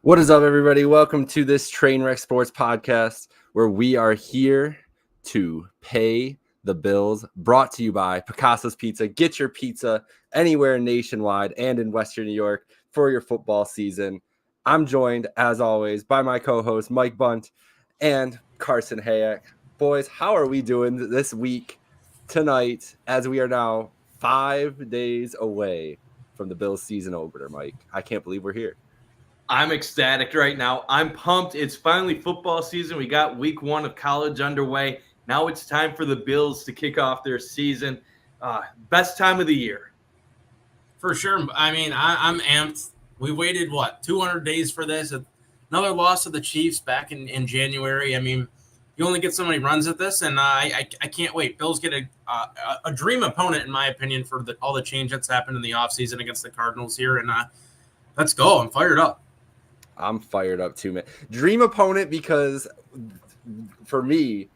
What is up, everybody? Welcome to this Trainwreck Sports podcast where we are here to pay the bills. Brought to you by Picassos Pizza. Get your pizza anywhere nationwide and in Western New York for your football season. I'm joined, as always, by my co-host Mike Bunt and Carson Hayek. Boys, how are we doing this week tonight as we are now 5 days away from the Bills season opener, Mike? I can't believe we're here. I'm ecstatic right now. I'm pumped. It's finally football season. We got week 1 of college underway. Now it's time for the Bills to kick off their season. Best time of the year. For sure. I mean, I'm amped. We waited, 200 days for this? Another loss to the Chiefs back in January. I mean, you only get so many runs at this, and I can't wait. Bills get a dream opponent, in my opinion, for all the change that's happened in the offseason against the Cardinals here. And let's go. I'm fired up. I'm fired up too, man. Dream opponent because for me,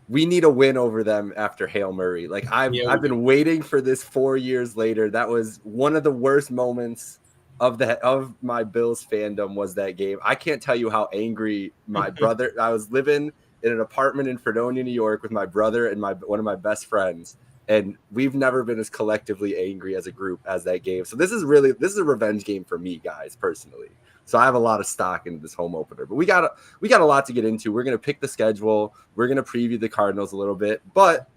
we need a win over them after Hail Murray. Like I've been waiting for this 4 years later. That was one of the worst moments of my Bills fandom was that game. I can't tell you how angry my brother. I was living in an apartment in Fredonia, New York with my brother and one of my best friends. And we've never been as collectively angry as a group as that game. So this is a revenge game for me, guys, personally. So I have a lot of stock in this home opener, but we got a lot to get into. We're going to pick the schedule. We're going to preview the Cardinals a little bit, but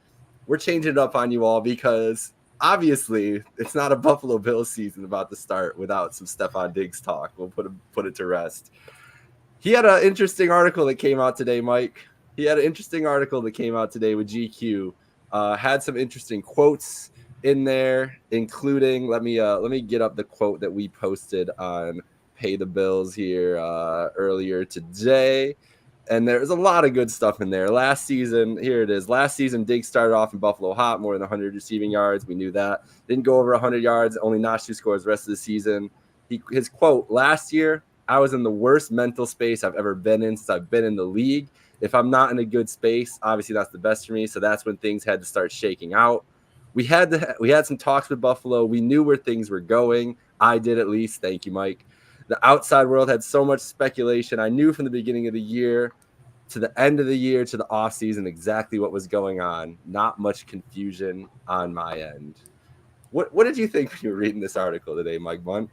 we're changing it up on you all because obviously it's not a Buffalo Bills season about to start without some Stephon Diggs talk. We'll put it to rest. He had an interesting article that came out today, Mike. He had an interesting article that came out today with GQ. Had some interesting quotes in there, including let me get up the quote that we posted on Pay the Bills here earlier today. And there's a lot of good stuff in there. Last season, here it is. Last season, Diggs started off in Buffalo hot, more than 100 receiving yards. We knew that. Didn't go over 100 yards, only notched 2 scores the rest of the season. His quote, last year, I was in the worst mental space I've ever been in since I've been in the league. If I'm not in a good space, obviously that's the best for me. So that's when things had to start shaking out. We had some talks with Buffalo. We knew where things were going. I did, at least. Thank you, Mike. The outside world had so much speculation. I knew from the beginning of the year to the end of the year to the offseason exactly what was going on. Not much confusion on my end. What did you think when you were reading this article today, Mike Bunt?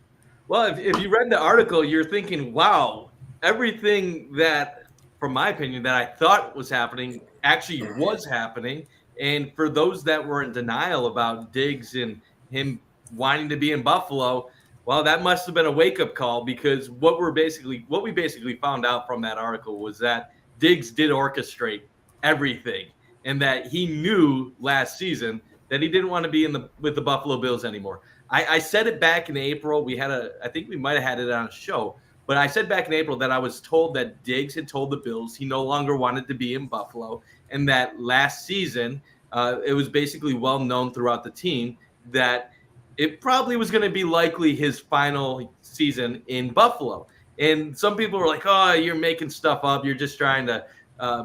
Well, if you read the article, you're thinking, wow, everything that, from my opinion, that I thought was happening actually was happening. And for those that were in denial about Diggs and him wanting to be in Buffalo, well, that must have been a wake-up call because what we basically found out from that article was that Diggs did orchestrate everything and that he knew last season that he didn't want to be with the Buffalo Bills anymore. I said it back in April. I think we might have had it on a show, but I said back in April that I was told that Diggs had told the Bills he no longer wanted to be in Buffalo and that last season it was basically well known throughout the team that it probably was going to be likely his final season in Buffalo. And some people were like, oh, you're making stuff up. You're just trying to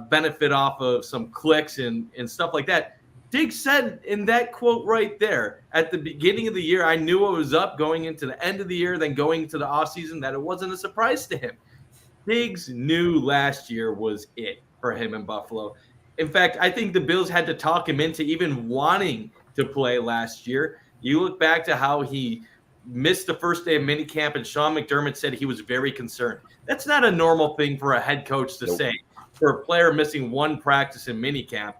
benefit off of some clicks and stuff like that. Diggs said in that quote right there, at the beginning of the year, I knew what was up going into the end of the year, then going into the offseason, that it wasn't a surprise to him. Diggs knew last year was it for him in Buffalo. In fact, I think the Bills had to talk him into even wanting to play last year. You look back to how he missed the first day of minicamp, and Sean McDermott said he was very concerned. That's not a normal thing for a head coach to say, for a player missing one practice in minicamp.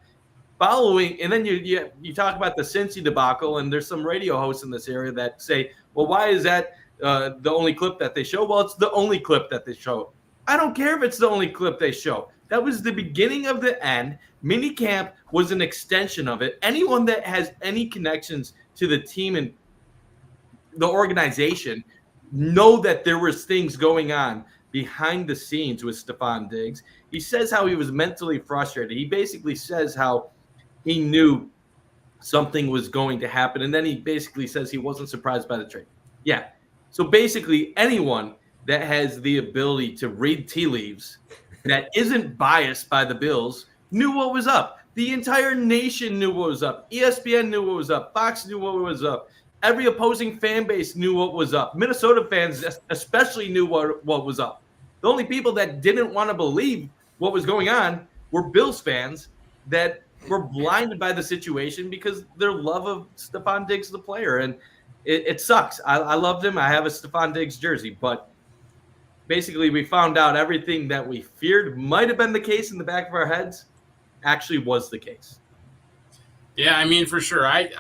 And then you talk about the Cincy debacle, and there's some radio hosts in this area that say, well, why is that the only clip that they show? Well, it's the only clip that they show. I don't care if it's the only clip they show. That was the beginning of the end. Minicamp was an extension of it. Anyone that has any connections to the team and the organization know that there was things going on behind the scenes with Stephon Diggs. He says how he was mentally frustrated. He basically says how he knew something was going to happen, and then he basically says he wasn't surprised by the trade. Yeah. So basically anyone that has the ability to read tea leaves that isn't biased by the Bills knew what was up. The entire nation knew what was up. ESPN knew what was up. Fox knew what was up. every opposing fan base knew what was up. Minnesota fans especially knew what was up. The only people that didn't want to believe what was going on were Bills fans that were blinded by the situation because their love of Stephon Diggs, the player. And it sucks. I loved him. I have a Stephon Diggs jersey, but basically we found out everything that we feared might have been the case in the back of our heads actually was the case. Yeah, I mean, for sure. I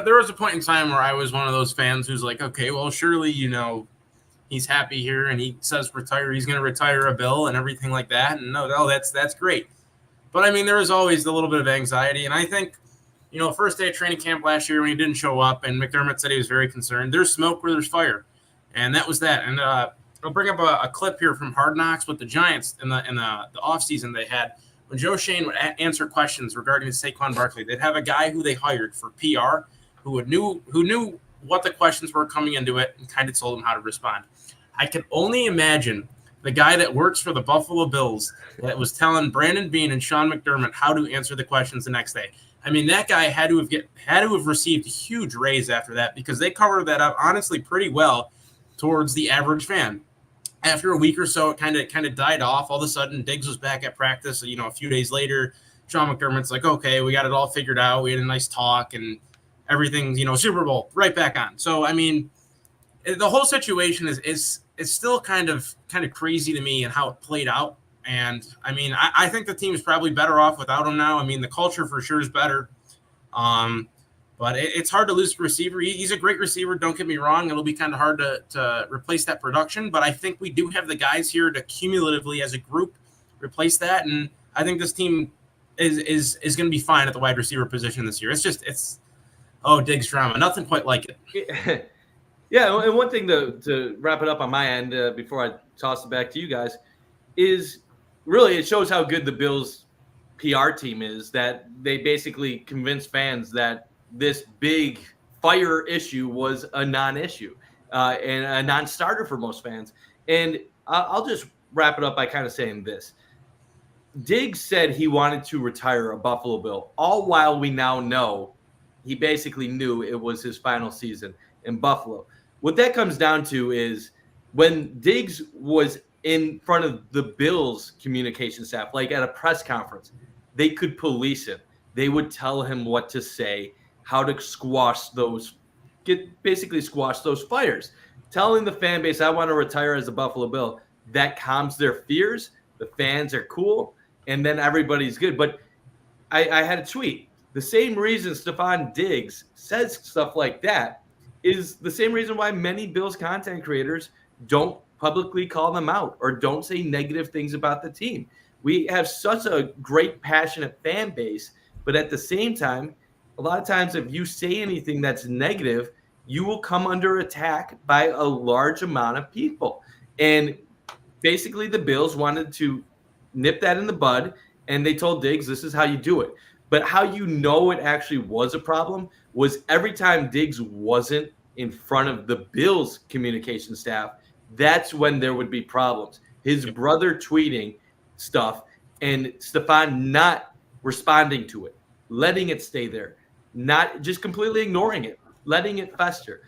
there was a point in time where I was one of those fans who's like, okay, well, surely, he's happy here and he says retire. He's going to retire a Bill and everything like that. And no, that's great. But I mean, there was always a little bit of anxiety. And I think, first day of training camp last year when he didn't show up and McDermott said he was very concerned, there's smoke where there's fire. And that was that. And I'll bring up a clip here from Hard Knocks with the Giants in the offseason they had. When Joe Shane would answer questions regarding Saquon Barkley, they'd have a guy who they hired for PR who knew what the questions were coming into it and kind of told him how to respond. I can only imagine the guy that works for the Buffalo Bills that was telling Brandon Beane and Sean McDermott how to answer the questions the next day. I mean, that guy had to have received a huge raise after that because they covered that up honestly pretty well towards the average fan. After a week or so, it kind of died off. All of a sudden, Diggs was back at practice. A few days later, Sean McDermott's like, okay, we got it all figured out. We had a nice talk and everything, Super Bowl right back on. So, I mean, the whole situation is still kind of crazy to me and how it played out. And, I mean, I think the team is probably better off without him now. I mean, the culture for sure is better. But it's hard to lose a receiver. He's a great receiver. Don't get me wrong. It'll be kind of hard to replace that production. But I think we do have the guys here to cumulatively as a group replace that. And I think this team is going to be fine at the wide receiver position this year. It's Diggs drama. Nothing quite like it. Yeah, and one thing to wrap it up on my end before I toss it back to you guys is really it shows how good the Bills PR team is that they basically convince fans that this big fire issue was a non-issue and a non-starter for most fans. And I'll just wrap it up by kind of saying this. Diggs said he wanted to retire a Buffalo Bill, all while we now know he basically knew it was his final season in Buffalo. What that comes down to is when Diggs was in front of the Bills communication staff, like at a press conference, they could police him. They would tell him what to say, how to squash those fires. Telling the fan base, I want to retire as a Buffalo Bill, that calms their fears. The fans are cool, and then everybody's good. But I had a tweet. The same reason Stephon Diggs says stuff like that is the same reason why many Bills content creators don't publicly call them out or don't say negative things about the team. We have such a great, passionate fan base, but at the same time, a lot of times if you say anything that's negative, you will come under attack by a large amount of people. And basically the Bills wanted to nip that in the bud, and they told Diggs, this is how you do it. But how you know it actually was a problem was every time Diggs wasn't in front of the Bills communication staff, that's when there would be problems. His brother tweeting stuff and Stephon not responding to it, letting it stay there, not just completely ignoring it, letting it fester.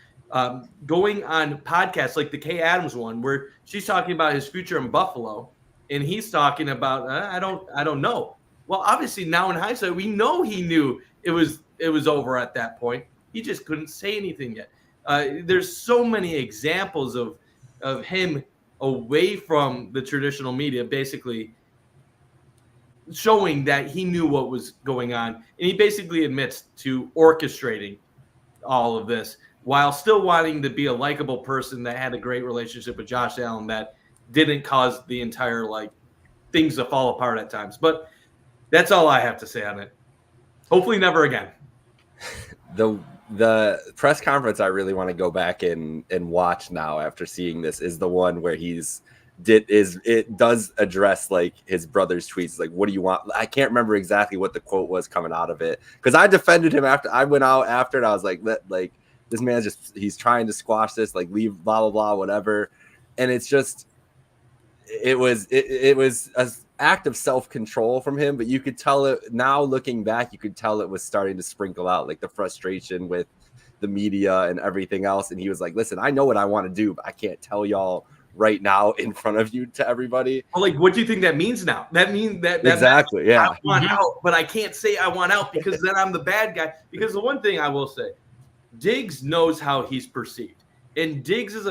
Going on podcasts like the Kay Adams one, where she's talking about his future in Buffalo, and he's talking about I don't know. Well, obviously now in hindsight, we know he knew it was over at that point. He just couldn't say anything yet. There's so many examples of him away from the traditional media, basically showing that he knew what was going on. And he basically admits to orchestrating all of this while still wanting to be a likable person that had a great relationship with Josh Allen that didn't cause the entire things to fall apart at times. But that's all I have to say on it. Hopefully never again. The press conference I really want to go back and watch now after seeing this is the one where it does address his brother's tweets. Like, what do you want? I can't remember exactly what the quote was coming out of it because I defended him after I went out after it. I was like, this man's he's trying to squash this, leave, blah, blah, blah, whatever. And it's just, it was an act of self-control from him, but you could tell it now looking back, you could tell it was starting to sprinkle out the frustration with the media and everything else. And he was like, listen, I know what I want to do, but I can't tell y'all right now in front of you to everybody. Well, like, what do you think that means now? That means that exactly, yeah. I want out, but I can't say I want out because then I'm the bad guy. Because the one thing I will say, Diggs knows how he's perceived, and Diggs is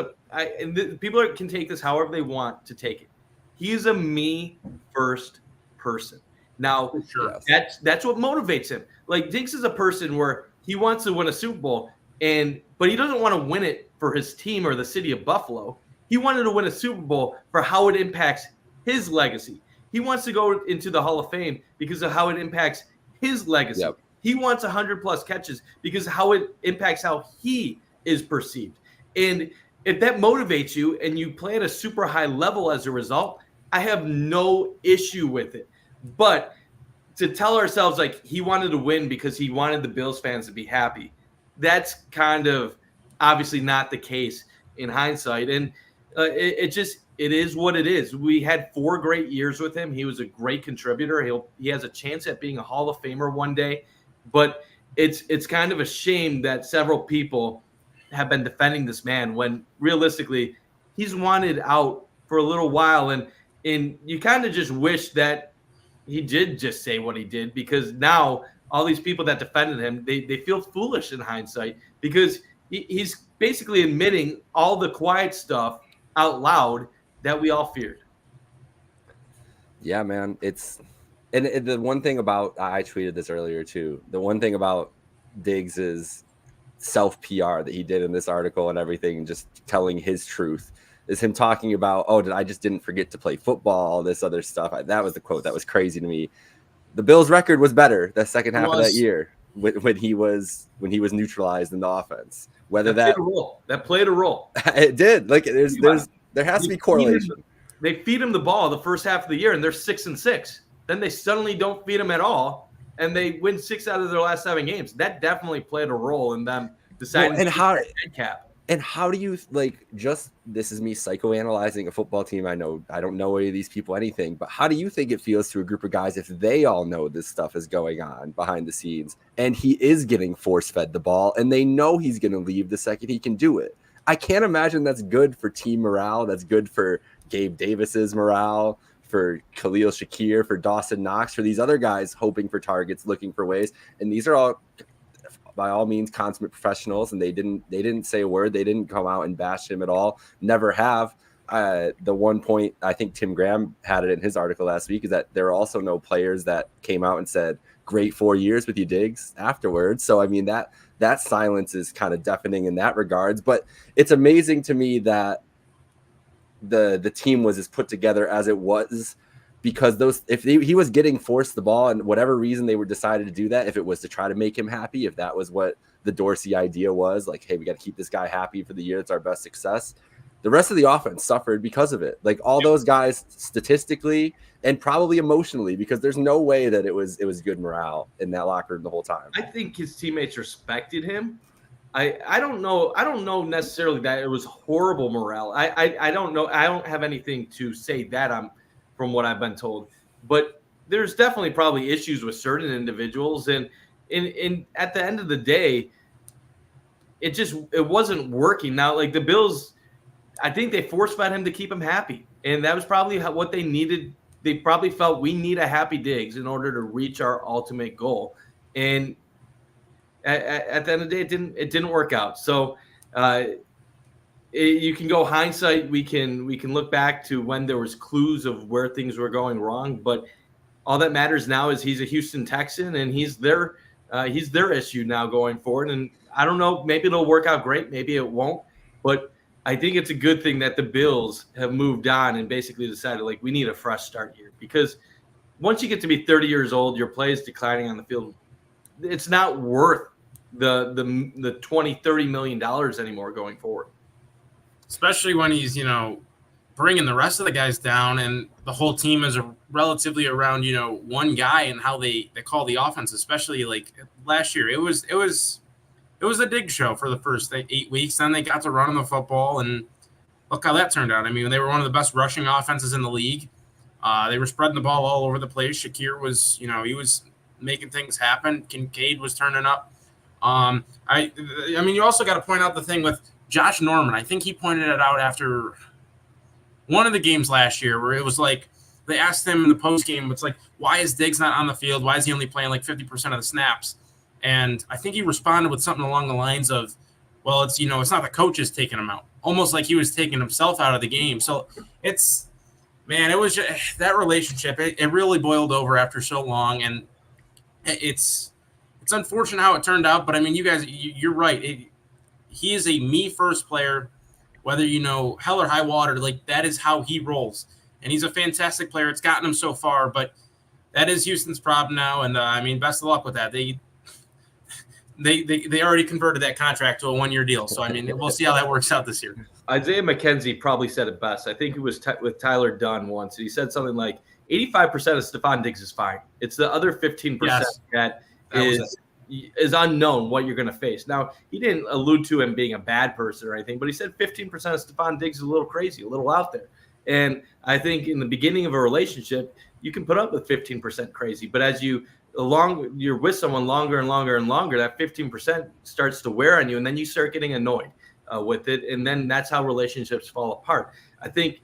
people can take this however they want to take it. He's a me first person. Now, sure. that's what motivates him. Like, Diggs is a person where he wants to win a Super Bowl, but he doesn't want to win it for his team or the city of Buffalo. He wanted to win a Super Bowl for how it impacts his legacy. He wants to go into the Hall of Fame because of how it impacts his legacy. Yep. He wants 100+ catches because of how it impacts how he is perceived. And if that motivates you and you play at a super high level as a result, I have no issue with it. But to tell ourselves like he wanted to win because he wanted the Bills fans to be happy, that's kind of obviously not the case in hindsight. And it is what it is. We had 4 great years with him. He was a great contributor. He has a chance at being a Hall of Famer one day. But it's kind of a shame that several people have been defending this man when realistically he's wanted out for a little while. And you kind of just wish that he did just say what he did, because now all these people that defended him, they feel foolish in hindsight because he's basically admitting all the quiet stuff out loud that we all feared. Yeah, man. And the one thing about, I tweeted this earlier too, the one thing about Diggs is self-PR that he did in this article and everything, just telling his truth, is him talking about, I just didn't forget to play football, all this other stuff. That was the quote that was crazy to me. The Bills' record was better the second half of that year when he was neutralized in the offense. Whether that played a role. It did. Like there has to be correlation. They feed him the ball the first half of the year and they're 6-6. Then they suddenly don't feed him at all, and they win 6 out of their last 7 games. That definitely played a role in them deciding to head cap. And how do you this is me psychoanalyzing a football team. I don't know any of these people anything, but how do you think it feels to a group of guys if they all know this stuff is going on behind the scenes and he is getting force-fed the ball and they know he's going to leave the second he can do it? I can't imagine that's good for team morale. That's good for Gabe Davis's morale, for Khalil Shakir, for Dawson Knox, for these other guys hoping for targets, looking for ways. And these are all, by all means, consummate professionals, and they didn't say a word. They didn't come out and bash him at all. Never have. The one point, I think Tim Graham had it in his article last week, is that there are also no players that came out and said, great 4 years with you, Diggs, afterwards. So, I mean, that silence is kind of deafening in that regards. But it's amazing to me that the team was as put together as it was, because if he was getting forced the ball and whatever reason they were decided to do that, if it was to try to make him happy, if that was what the Dorsey idea was, like, hey, we got to keep this guy happy for the year, it's our best success, the rest of the offense suffered because of it. Like all those guys statistically and probably emotionally, because there's no way that it was good morale in that locker room the whole time. I think his teammates respected him. I don't know necessarily that it was horrible morale. I don't know. I don't have anything to say that from what I've been told, but there's definitely probably issues with certain individuals, and at the end of the day, it wasn't working. Now, like the Bills, I think they force-fed him to keep him happy, and that was probably what they needed. They probably felt we need a happy Diggs in order to reach our ultimate goal, and at the end of the day, it didn't work out. So you can go hindsight. We can look back to when there was clues of where things were going wrong, but all that matters now is he's a Houston Texan and he's their issue now going forward. And I don't know, maybe it'll work out great, maybe it won't, but I think it's a good thing that the Bills have moved on and basically decided, like, we need a fresh start here, because once you get to be 30 years old, your play is declining on the field. It's not worth the $20-30 million anymore going forward. Especially when he's, bringing the rest of the guys down and the whole team is relatively around, one guy, and how they call the offense, especially like last year. It was a Diggs show for the first 8 weeks. Then they got to run the football, and look how that turned out. I mean, they were one of the best rushing offenses in the league. They were spreading the ball all over the place. Shakir was, he was making things happen. Kincaid was turning up. I mean, you also got to point out the thing with Josh Norman. I think he pointed it out after one of the games last year where it was like they asked him in the post game, it's like, why is Diggs not on the field? Why is he only playing like 50% of the snaps? And I think he responded with something along the lines of, well, it's not the coaches taking him out, almost like he was taking himself out of the game. So it was just, that relationship. It really boiled over after so long, and it's unfortunate how it turned out. But I mean, you guys, you're right. He is a me first player, whether hell or high water. Like, that is how he rolls, and he's a fantastic player. It's gotten him so far, but that is Houston's problem now. And I mean, best of luck with that. They already converted that contract to a 1-year deal. So, I mean, we'll see how that works out this year. Isaiah McKenzie probably said it best. I think it was with Tyler Dunn once. He said something like 85% of Stephon Diggs is fine. It's the other 15% that is unknown what you're going to face. Now, he didn't allude to him being a bad person or anything, but he said 15% of Stephon Diggs is a little crazy, a little out there. And I think in the beginning of a relationship, you can put up with 15% crazy. But as you're with someone longer and longer and longer, that 15% starts to wear on you, and then you start getting annoyed with it, and then that's how relationships fall apart. I think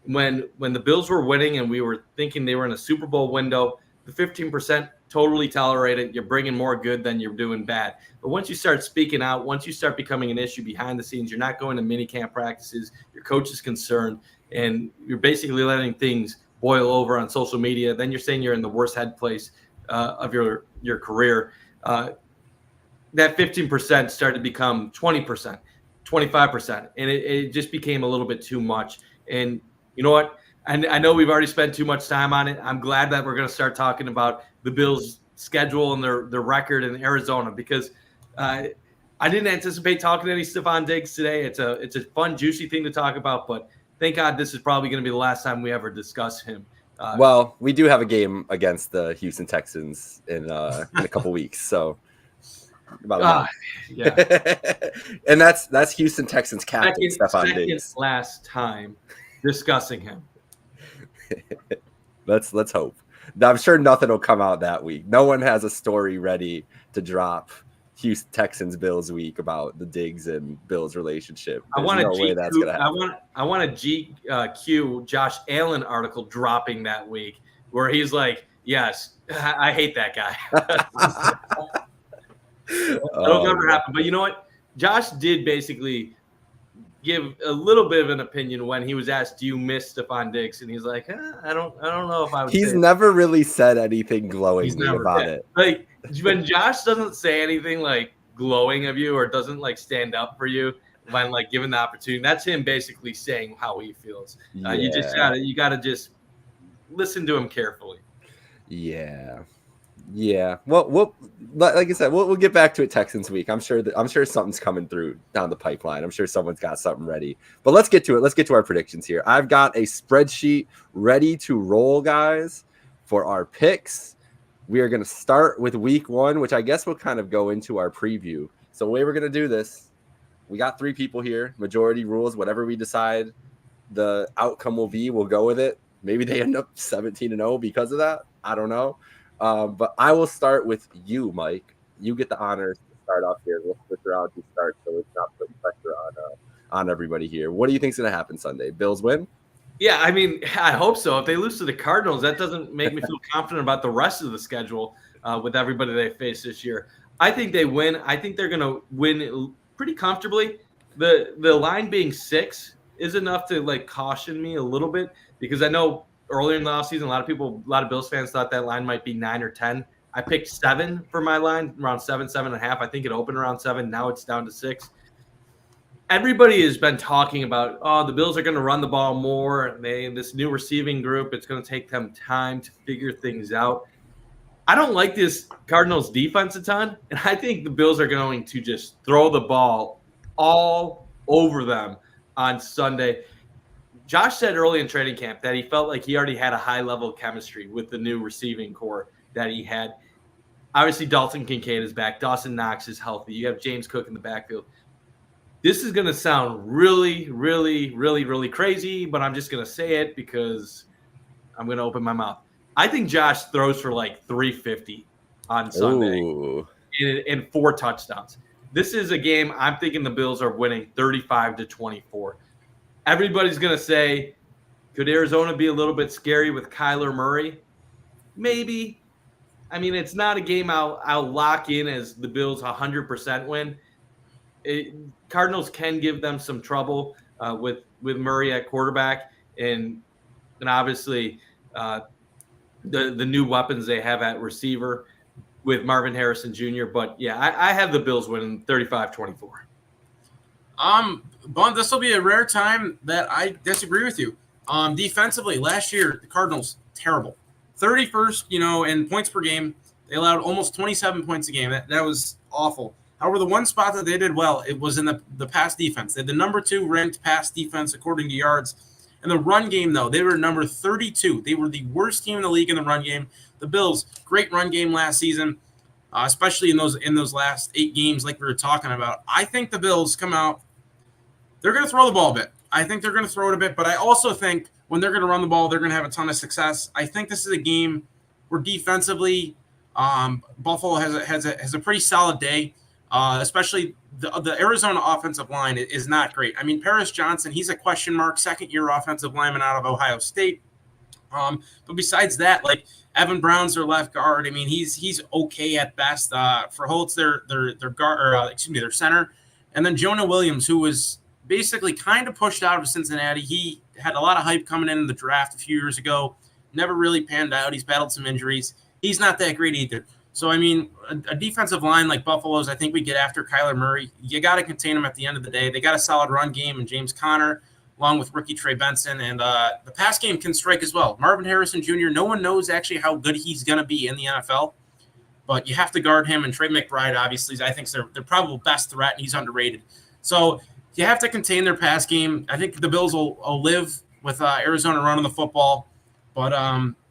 when the Bills were winning and we were thinking they were in a Super Bowl window, the 15% totally tolerate it. You're bringing more good than you're doing bad. But once you start speaking out, once you start becoming an issue behind the scenes, you're not going to mini camp practices, your coach is concerned, and you're basically letting things boil over on social media. Then you're saying you're in the worst head place of your career. That 15% started to become 20%, 25%, and it just became a little bit too much. And you know what? I know we've already spent too much time on it. I'm glad that we're going to start talking about the Bills' schedule and their record in Arizona, because I didn't anticipate talking to any Stephon Diggs today. It's a fun, juicy thing to talk about, but thank God this is probably going to be the last time we ever discuss him. Well, we do have a game against the Houston Texans in a couple weeks, so about yeah. And that's Houston Texans captain Stephon Diggs. Last time discussing him. Let's hope. I'm sure nothing will come out that week. No one has a story ready to drop Houston Texans Bills week about the Diggs and Bills relationship. I want a GQ Josh Allen article dropping that week where he's like, yes, I hate that guy. That'll never happen. But you know what? Josh did basically give a little bit of an opinion when he was asked, do you miss Stephon Diggs? And he's like, I don't know if I would. He's never really said anything glowing about it. Like, when Josh doesn't say anything like glowing of you or doesn't like stand up for you when like given the opportunity, that's him basically saying how he feels. You gotta just listen to him carefully. Yeah. Well, like I said, we'll get back to it Texans week. I'm sure something's coming through down the pipeline. I'm sure someone's got something ready. But let's get to it. Let's get to our predictions here. I've got a spreadsheet ready to roll, guys, for our picks. We are going to start with week 1, which I guess will kind of go into our preview. So the way we're going to do this, we got 3 people here. Majority rules. Whatever we decide the outcome will be, we'll go with it. Maybe they end up 17-0 because of that. I don't know. But I will start with you, Mike. You get the honors to start off here. We'll switch around to start, so it's not putting pressure on everybody here. What do you think is going to happen Sunday? Bills win? Yeah, I mean, I hope so. If they lose to the Cardinals, that doesn't make me feel confident about the rest of the schedule with everybody they face this year. I think they win. I think they're going to win pretty comfortably. The line being 6 is enough to like caution me a little bit, because I know earlier in the offseason, a lot of Bills fans thought that line might be 9 or 10. I picked 7 for my line, around 7.5. I think it opened around 7. Now it's down to 6. Everybody has been talking about, the Bills are going to run the ball more. This new receiving group, it's going to take them time to figure things out. I don't like this Cardinals defense a ton, and I think the Bills are going to just throw the ball all over them on Sunday. Josh said early in training camp that he felt like he already had a high level of chemistry with the new receiving core that he had. Obviously, Dalton Kincaid is back. Dawson Knox is healthy. You have James Cook in the backfield. This is going to sound really, really, really, really crazy, but I'm just going to say it because I'm going to open my mouth. I think Josh throws for like 350 on Sunday. Ooh. and 4 touchdowns. This is a game I'm thinking the Bills are winning 35-24. Everybody's going to say, could Arizona be a little bit scary with Kyler Murray? Maybe. I mean, it's not a game I'll lock in as the Bills 100% win. Cardinals can give them some trouble with Murray at quarterback, and obviously the new weapons they have at receiver with Marvin Harrison Jr. But yeah, I have the Bills winning 35-24. Bond, this will be a rare time that I disagree with you. Defensively, last year the Cardinals terrible, 31st, in points per game. They allowed almost 27 points a game. That was awful. However, the one spot that they did well, it was in the pass defense. They had the number 2 ranked pass defense according to yards. In the run game, though, they were number 32. They were the worst team in the league in the run game. The Bills, great run game last season, especially in those last 8 games like we were talking about. I think the Bills come out. They're going to throw the ball a bit. I think they're going to throw it a bit, but I also think when they're going to run the ball, they're going to have a ton of success. I think this is a game where defensively Buffalo has a pretty solid day, especially the Arizona offensive line is not great. I mean, Paris Johnson, he's a question mark, second-year offensive lineman out of Ohio State. But besides that, like Evan Brown's their left guard. I mean, he's okay at best. For Holtz, their guard, their center, and then Jonah Williams, who was basically kind of pushed out of Cincinnati. He had a lot of hype coming in the draft a few years ago. Never really panned out. He's battled some injuries. He's not that great either. So, I mean, a defensive line like Buffalo's, I think we get after Kyler Murray. You got to contain him at the end of the day. They got a solid run game and James Conner, along with rookie Trey Benson. And the pass game can strike as well. Marvin Harrison Jr., no one knows actually how good he's going to be in the NFL. But you have to guard him. And Trey McBride, obviously, I think they're probably best threat, and he's underrated. So you have to contain their pass game. I think the Bills will live with Arizona running the football. But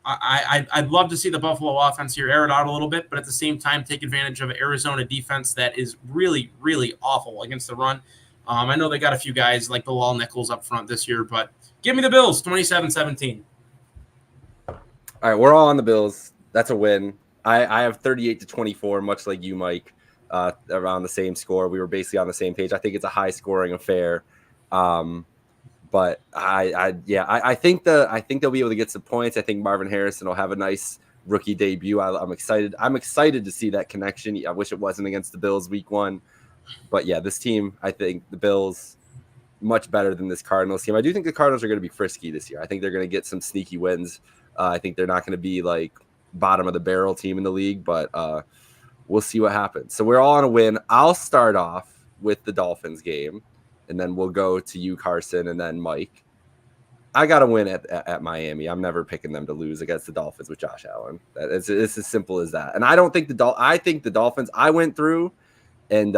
I'd love to see the Buffalo offense here air it out a little bit, but at the same time take advantage of an Arizona defense that is really, really awful against the run. I know they got a few guys like Bilal Nichols up front this year, but give me the Bills, 27-17. All right, we're all on the Bills. That's a win. I have 38-24, much like you, Mike, around the same score. We were basically on the same page. I think it's a high-scoring affair. But I think they'll be able to get some points. I think Marvin Harrison will have a nice rookie debut. I'm excited. I'm excited to see that connection. I wish it wasn't against the Bills week 1. But yeah, this team, I think the Bills much better than this Cardinals team. I do think the Cardinals are going to be frisky this year. I think they're going to get some sneaky wins. I think they're not going to be like bottom of the barrel team in the league, but we'll see what happens. So we're all on a win. I'll start off with the Dolphins game. And then we'll go to you, Carson, and then Mike. I got to win at Miami. I'm never picking them to lose against the Dolphins with Josh Allen. It's as simple as that. And I don't think I think the Dolphins. I went through and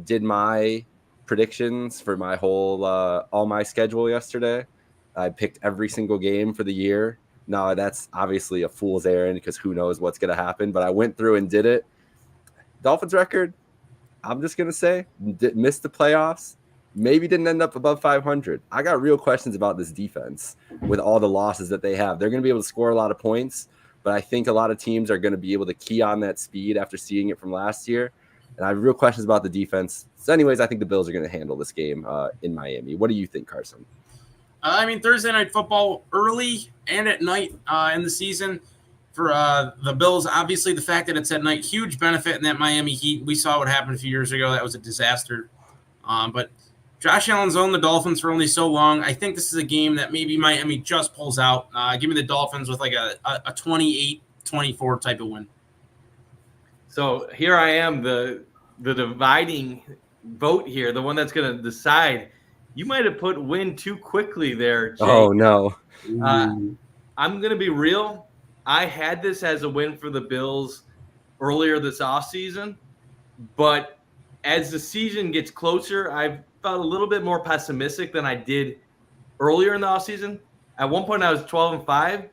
did my predictions for my whole all my schedule yesterday. I picked every single game for the year. Now that's obviously a fool's errand because who knows what's going to happen. But I went through and did it. Dolphins record. I'm just going to say missed the playoffs. Maybe didn't end up above 500. I got real questions about this defense with all the losses that they have. They're going to be able to score a lot of points, but I think a lot of teams are going to be able to key on that speed after seeing it from last year. And I have real questions about the defense. So anyways, I think the Bills are going to handle this game in Miami. What do you think, Carson? I mean, Thursday night football early and at night in the season for the Bills. Obviously, the fact that it's at night, huge benefit in that Miami Heat. We saw what happened a few years ago. That was a disaster. But Josh Allen's owned the Dolphins for only so long. I think this is a game that maybe Miami just pulls out. Give me the Dolphins with like a 28-24 type of win. So here I am, the dividing vote here, the one that's going to decide. You might have put win too quickly there, Jake. Oh, no. I'm going to be real. I had this as a win for the Bills earlier this offseason, but as the season gets closer, I've felt a little bit more pessimistic than I did earlier in the offseason. At one point, I was 12-5. I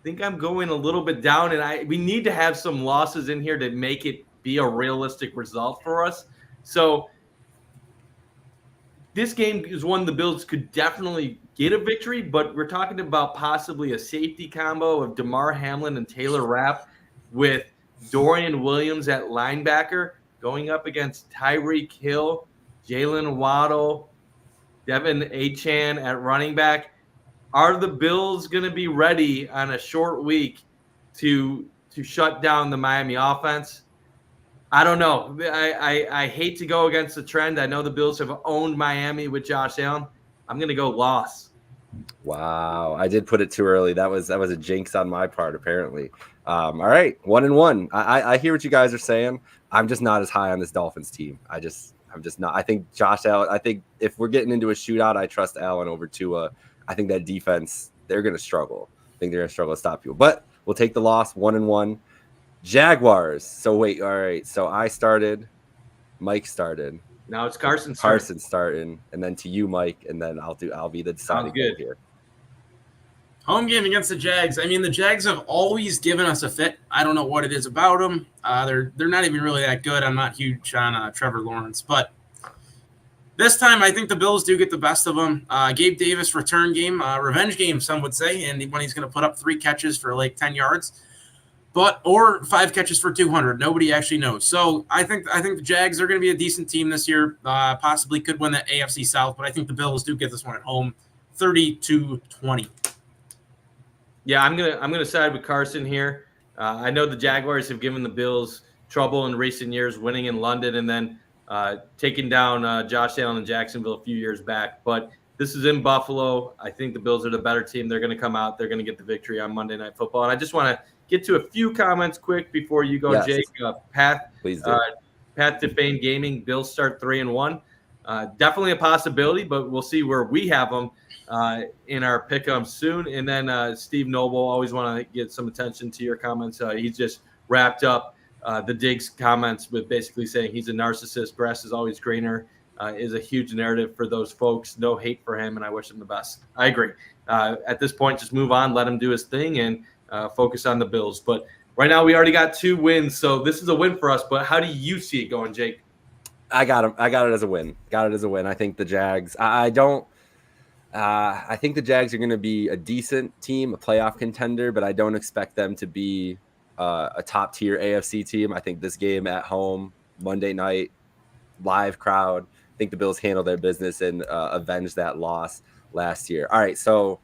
think I'm going a little bit down, and we need to have some losses in here to make it be a realistic result for us. So this game is one the Bills could definitely get a victory, but we're talking about possibly a safety combo of DeMar Hamlin and Taylor Rapp with Dorian Williams at linebacker going up against Tyreek Hill, Jalen Waddle, Devin Achane at running back. Are the Bills going to be ready on a short week to shut down the Miami offense? I don't know. I hate to go against the trend. I know the Bills have owned Miami with Josh Allen. I'm going to go loss. Wow, I did put it too early. That was a jinx on my part, apparently. All right, 1-1. I hear what you guys are saying. I'm just not as high on this Dolphins team. I'm just not. I think Josh Allen. I think if we're getting into a shootout, I trust Allen over Tua. I think that defense, they're going to struggle. I think they're going to struggle to stop people. But we'll take the loss. 1-1. Jaguars. So wait, all right. So I started. Mike started. Now it's Carson starting, and then to you, Mike, and then I'll be the deciding vote here. Home game against the Jags. I mean, the Jags have always given us a fit. I don't know what it is about them. They're not even really that good. I'm not huge on Trevor Lawrence, but this time I think the Bills do get the best of them. Gabe Davis return game, revenge game, some would say, and when he's going to put up 3 catches for like 10 yards. Or 5 catches for 200. Nobody actually knows. So I think the Jags are going to be a decent team this year. Possibly could win the AFC South, but I think the Bills do get this one at home, 30-20. Yeah, I'm gonna side with Carson here. I know the Jaguars have given the Bills trouble in recent years, winning in London and then taking down Josh Allen in Jacksonville a few years back. But this is in Buffalo. I think the Bills are the better team. They're going to come out. They're going to get the victory on Monday Night Football. And I just want to get to a few comments quick before you go, yes. Jake. Path to Fame Gaming. Bills start 3-1. Definitely a possibility, but we'll see where we have them in our pick-em soon. And then Steve Noble, always want to get some attention to your comments. He's just wrapped up the Diggs comments with basically saying he's a narcissist. Grass is always greener. Is a huge narrative for those folks. No hate for him, and I wish him the best. I agree. At this point, just move on, let him do his thing, and focus on the Bills. But right now, we already got 2 wins, so this is a win for us. But how do you see it going, Jake? I got him. I got it as a win. I think the Jags. I think the Jags are going to be a decent team, a playoff contender, but I don't expect them to be a top-tier AFC team. I think this game at home, Monday night, live crowd, I think the Bills handle their business and avenge that loss last year. All right, so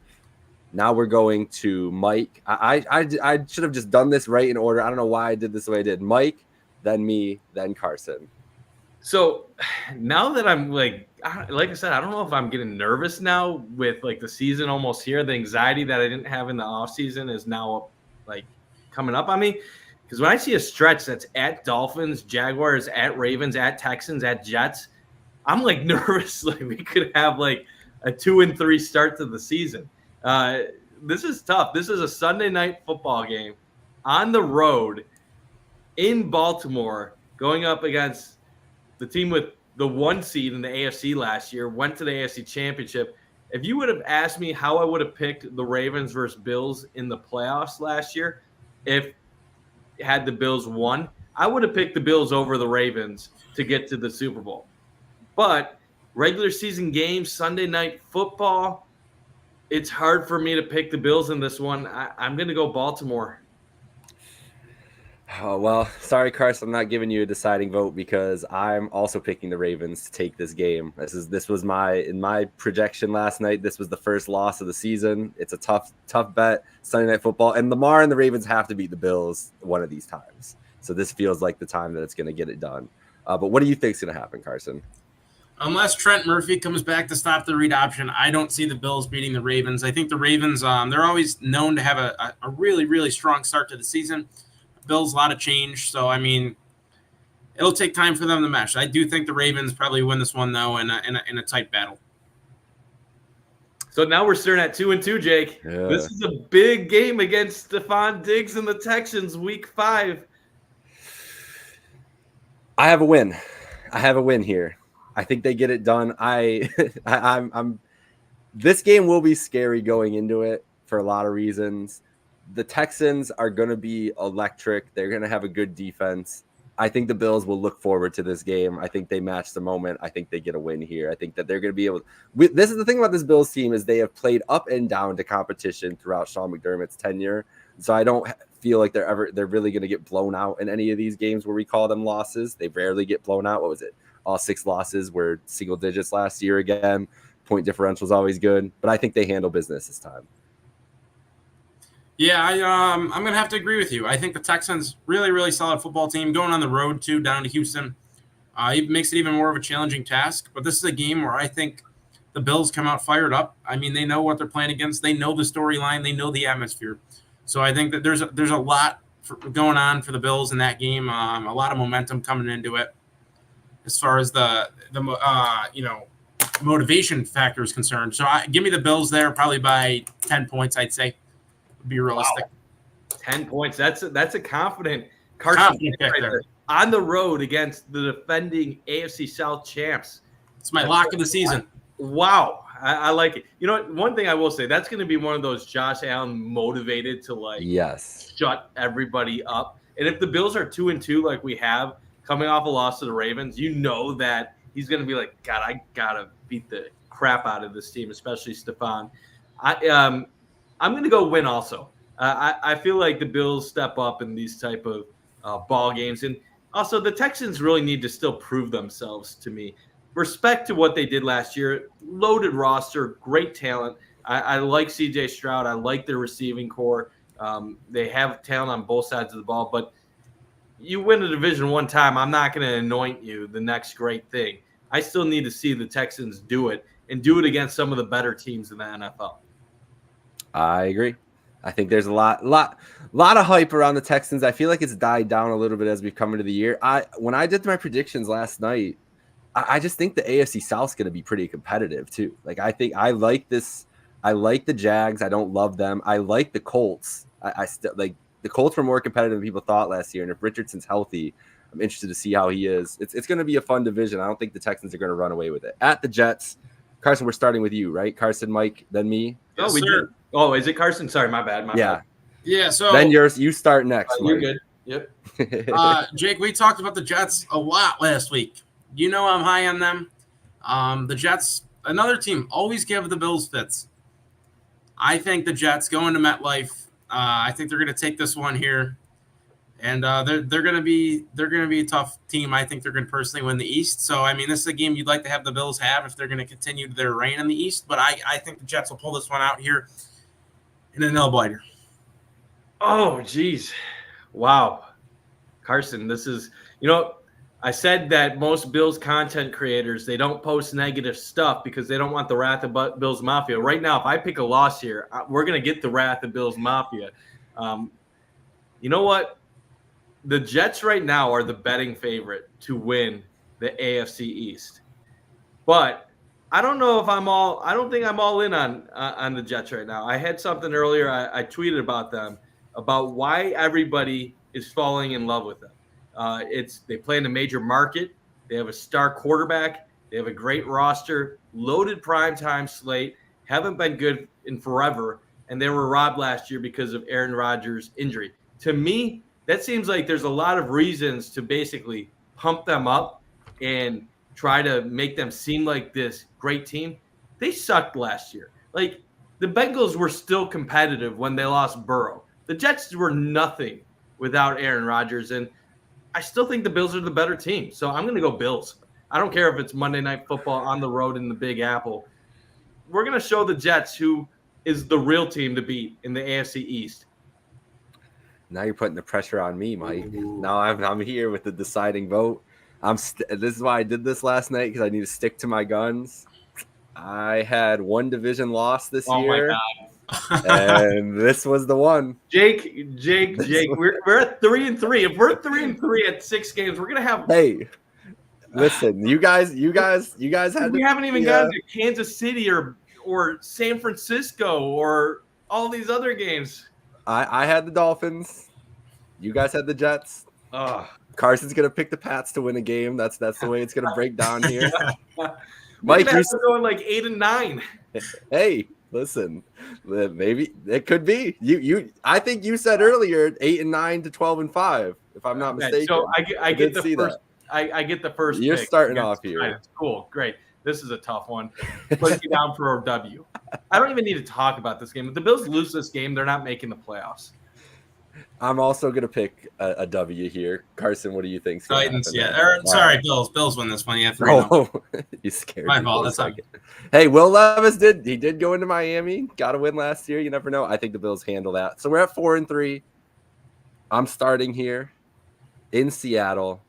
now we're going to Mike. I should have just done this right in order. I don't know why I did this the way I did. Mike, then me, then Carson. So now that I'm like I said, I don't know if I'm getting nervous now with like the season almost here. The anxiety that I didn't have in the offseason is now like coming up on me. Because when I see a stretch that's at Dolphins, Jaguars, at Ravens, at Texans, at Jets, I'm like nervous. Like we could have like a 2-3 start to the season. This is tough. This is a Sunday night football game on the road in Baltimore, going up against the team with the 1 seed in the AFC last year, went to the AFC Championship. If you would have asked me how I would have picked the Ravens versus Bills in the playoffs last year, if had the Bills won, I would have picked the Bills over the Ravens to get to the Super Bowl. But regular season games, Sunday night football, it's hard for me to pick the Bills in this one. I'm going to go Baltimore. Oh, well, sorry, Carson, I'm not giving you a deciding vote because I'm also picking the Ravens to take this game. This was in my projection last night. This was the first loss of the season. It's a tough bet, Sunday night football, and Lamar and the Ravens have to beat the Bills one of these times. So this feels like the time that it's going to get it done. But what do you think is going to happen, Carson? Unless Trent Murphy comes back to stop the read option, I don't see the Bills beating the Ravens. I think the Ravens, they're always known to have a really, really strong start to the season. Bills, a lot of change. So, I mean, it'll take time for them to mesh. I do think the Ravens probably win this one, though, in a tight battle. So now we're staring at 2-2, Jake. Yeah. This is a big game against Stephon Diggs and the Texans, Week 5. I have a win here. I think they get it done. I'm. This game will be scary going into it for a lot of reasons. The Texans are going to be electric. They're going to have a good defense. I think the Bills will look forward to this game. I think they match the moment. I think they get a win here. I think that they're going to be able – this is the thing about this Bills team is they have played up and down to competition throughout Sean McDermott's tenure. So I don't feel like they're really going to get blown out in any of these games where we call them losses. They rarely get blown out. What was it? All 6 losses were single digits last year again. Point differential is always good, but I think they handle business this time. Yeah, I'm going to have to agree with you. I think the Texans really, really solid football team going on the road too, down to Houston. It makes it even more of a challenging task. But this is a game where I think the Bills come out fired up. I mean, they know what they're playing against. They know the storyline. They know the atmosphere. So I think that there's a lot going on for the Bills in that game. A lot of momentum coming into it as far as the motivation factor is concerned. So give me the Bills there, probably by 10 points, I'd say. Would be realistic. Wow. 10 points. That's a confident Carson pick right there. On the road against the defending AFC South champs. It's my lock of the season. Wow. I like it. You know what? One thing I will say, that's going to be one of those Josh Allen motivated to shut everybody up. And if the Bills are 2-2 like we have coming off a loss to the Ravens, you know that he's going to be like, God, I got to beat the crap out of this team, especially Stephon. I'm going to go win also. I feel like the Bills step up in these type of ball games. And also the Texans really need to still prove themselves to me. Respect to what they did last year. Loaded roster, great talent. I like C.J. Stroud. I like their receiving core. They have talent on both sides of the ball. But you win a division one time, I'm not going to anoint you the next great thing. I still need to see the Texans do it and do it against some of the better teams in the NFL. I agree. I think there's a lot of hype around the Texans. I feel like it's died down a little bit as we've come into the year. When I did my predictions last night, I just think the AFC South's going to be pretty competitive too. Like I like this. I like the Jags. I don't love them. I like the Colts. I still like the Colts were more competitive than people thought last year. And if Richardson's healthy, I'm interested to see how he is. It's going to be a fun division. I don't think the Texans are going to run away with it. At the Jets, Carson, we're starting with you, right? Carson, Mike, then me. Yes, we did. Oh, is it Carson? Sorry, my bad. Yeah. So then you start next. You're good. Yep. Jake, we talked about the Jets a lot last week. You know I'm high on them. The Jets, another team, always give the Bills fits. I think the Jets going to MetLife. I think they're going to take this one here, and they're going to be a tough team. I think they're going to personally win the East. So I mean, this is a game you'd like to have the Bills have if they're going to continue their reign in the East. But I think the Jets will pull this one out here in a nail-biter. Oh, geez. Wow. Carson, this is, I said that most Bills content creators, they don't post negative stuff because they don't want the wrath of Bills Mafia. Right now, if I pick a loss here, we're going to get the wrath of Bills Mafia. You know what? The Jets right now are the betting favorite to win the AFC East. But I don't know if I don't think I'm all in on the Jets right now. I had something earlier. I tweeted about them, about why everybody is falling in love with them. They play in a major market. They have a star quarterback. They have a great roster, loaded primetime slate, haven't been good in forever, and they were robbed last year because of Aaron Rodgers' injury. To me, that seems like there's a lot of reasons to basically pump them up and try to make them seem like this great team. They sucked last year. Like, the Bengals were still competitive when they lost Burrow. The Jets were nothing without Aaron Rodgers, and I still think the Bills are the better team. So I'm going to go Bills. I don't care if it's Monday Night Football on the road in the Big Apple. We're going to show the Jets who is the real team to beat in the AFC East. Now you're putting the pressure on me, Mike. Ooh. Now I'm here with the deciding vote. This is why I did this last night, because I need to stick to my guns. I had one division loss this year. Oh my God. And this was the one. Jake, we're at 3-3. If we're 3-3 at 6 games, we're gonna have. Hey, listen, you guys had. We haven't even gotten to Kansas City or San Francisco or all these other games. I had the Dolphins. You guys had the Jets. Carson's gonna pick the Pats to win a game. That's the way it's gonna break down here. Mike, you're going like 8-9. Hey. Listen, maybe it could be you. I think you said earlier 8-9 to 12-5 , if I'm not mistaken. So I get the first. I get the first. You're pick starting off here. Giants. Cool, great. This is a tough one. Put you down for a W. I don't even need to talk about this game. If the Bills lose this game, they're not making the playoffs. I'm also gonna pick a W here. Carson, what do you think? Titans, sorry, right. Bills. Bills win this one. Yeah, 3-0. Oh, you scared My me fault. for a That's second. Hey, Will Levis did go into Miami. Got a win last year. You never know. I think the Bills handle that. So we're at 4-3. I'm starting here in Seattle.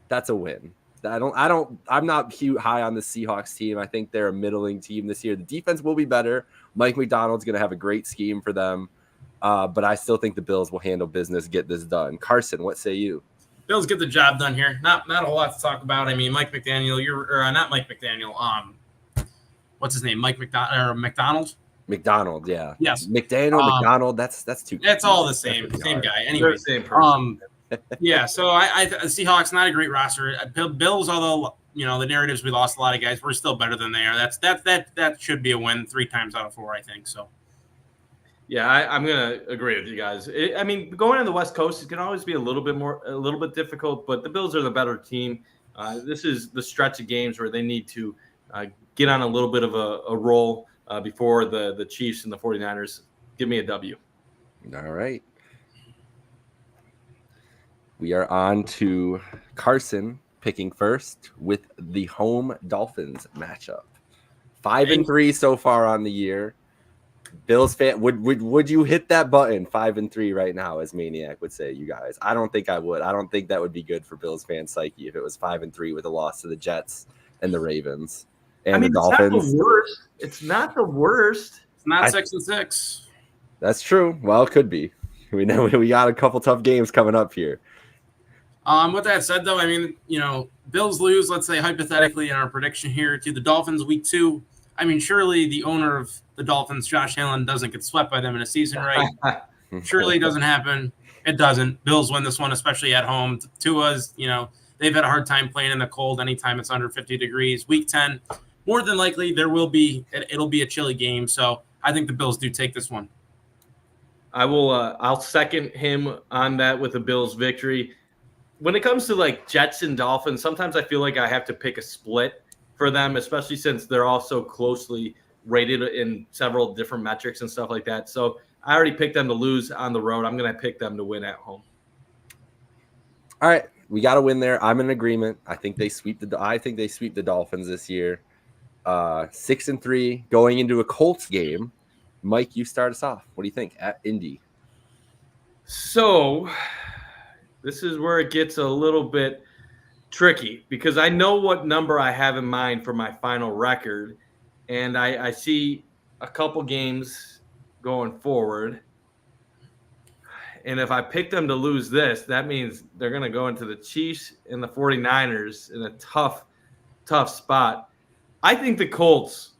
That's a win. I'm not high on the Seahawks team. I think they're a middling team this year. The defense will be better. Mike McDonald's going to have a great scheme for them. But I still think the Bills will handle business, get this done. Carson, what say you? Bills get the job done here. Not a whole lot to talk about. I mean, Mike McDaniel, not Mike McDaniel. What's his name? McDonald? McDonald, yeah. Yes. McDonald, that's too. That's all the same guy. Anyway, same person. Yeah. So I Seahawks not a great roster. Bills, although the narratives we lost a lot of guys, we're still better than they are. That should be a win 3 times out of 4, I think. So. Yeah, I'm gonna agree with you guys. I mean, going on the West Coast is gonna always be a little bit difficult, but the Bills are the better team. This is the stretch of games where they need to get on a little bit of a roll before the Chiefs and the 49ers. Give me a W. All right. We are on to Carson picking first with the home Dolphins matchup. 5-3 so far on the year. Bills fan, would you hit that button 5-3 right now, as Maniac would say, you guys? I don't think I would. I don't think that would be good for Bills fan psyche if it was 5-3 with a loss to the Jets and the Ravens and the Dolphins. It's not the worst. It's not 6-6. That's true. Well, it could be. We know we got a couple tough games coming up here. With that said, though, I mean, Bills lose, let's say hypothetically in our prediction here, to the Dolphins week 2. I mean, surely the owner of the Dolphins, Josh Allen, doesn't get swept by them in a season, right? Surely it doesn't happen. It doesn't. Bills win this one, especially at home. Tua's, they've had a hard time playing in the cold anytime it's under 50 degrees. Week 10, more than likely, it'll be a chilly game. So I think the Bills do take this one. I'll second him on that with the Bills victory. When it comes to like Jets and Dolphins, sometimes I feel like I have to pick a split for them, especially since they're all so closely rated in several different metrics and stuff like that. So I already picked them to lose on the road. I'm going to pick them to win at home. All right, we got to win there. I'm in agreement. I think they sweep the Dolphins this year. 6-3 going into a Colts game. Mike, you start us off. What do you think at Indy? So this is where it gets a little bit tricky because I know what number I have in mind for my final record, and I see a couple games going forward. And if I pick them to lose this, that means they're going to go into the Chiefs and the 49ers in a tough spot. I think the Colts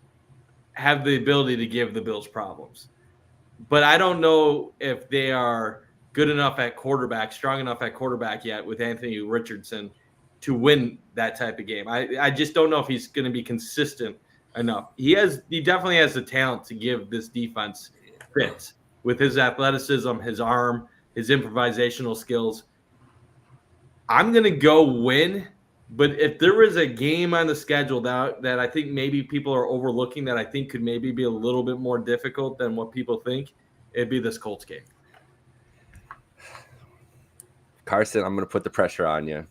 have the ability to give the Bills problems, but I don't know if they are good enough at quarterback, strong enough at quarterback yet with Anthony Richardson to win that type of game. I just don't know if he's going to be consistent enough. He definitely has the talent to give this defense fits with his athleticism, his arm, his improvisational skills. I'm going to go win, but if there was a game on the schedule that I think maybe people are overlooking that I think could maybe be a little bit more difficult than what people think, it'd be this Colts game. Carson, I'm going to put the pressure on you.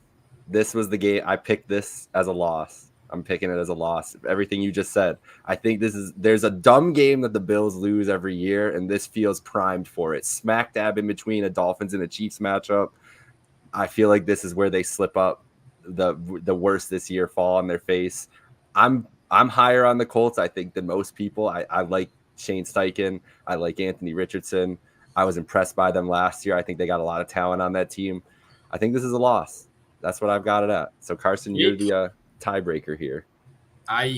This was the game. I picked this as a loss. I'm picking it as a loss. Everything you just said. I think there's a dumb game that the Bills lose every year, and this feels primed for it. Smack dab in between a Dolphins and a Chiefs matchup. I feel like this is where they slip up. The worst this year fall on their face. I'm higher on the Colts, I think, than most people. I like Shane Steichen. I like Anthony Richardson. I was impressed by them last year. I think they got a lot of talent on that team. I think this is a loss. That's what I've got it at. So, Carson, you're the tiebreaker here.